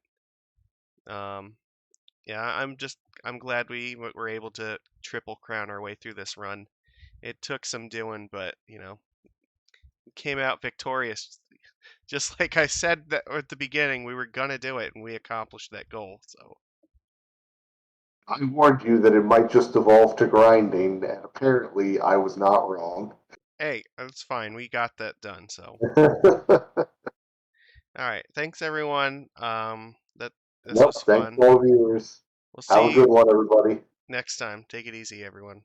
um yeah, I'm glad we were able to triple crown our way through this run. It took some doing, but came out victorious. Just like I said that at the beginning, we were gonna do it, and we accomplished that goal. So I warned you that it might just evolve to grinding, and apparently I was not wrong. hey, that's fine. We got that done. So all right, thanks everyone. That this Nope, was thanks fun. for all viewers. We'll Have a see good you one, everybody. next time. Take it easy, everyone.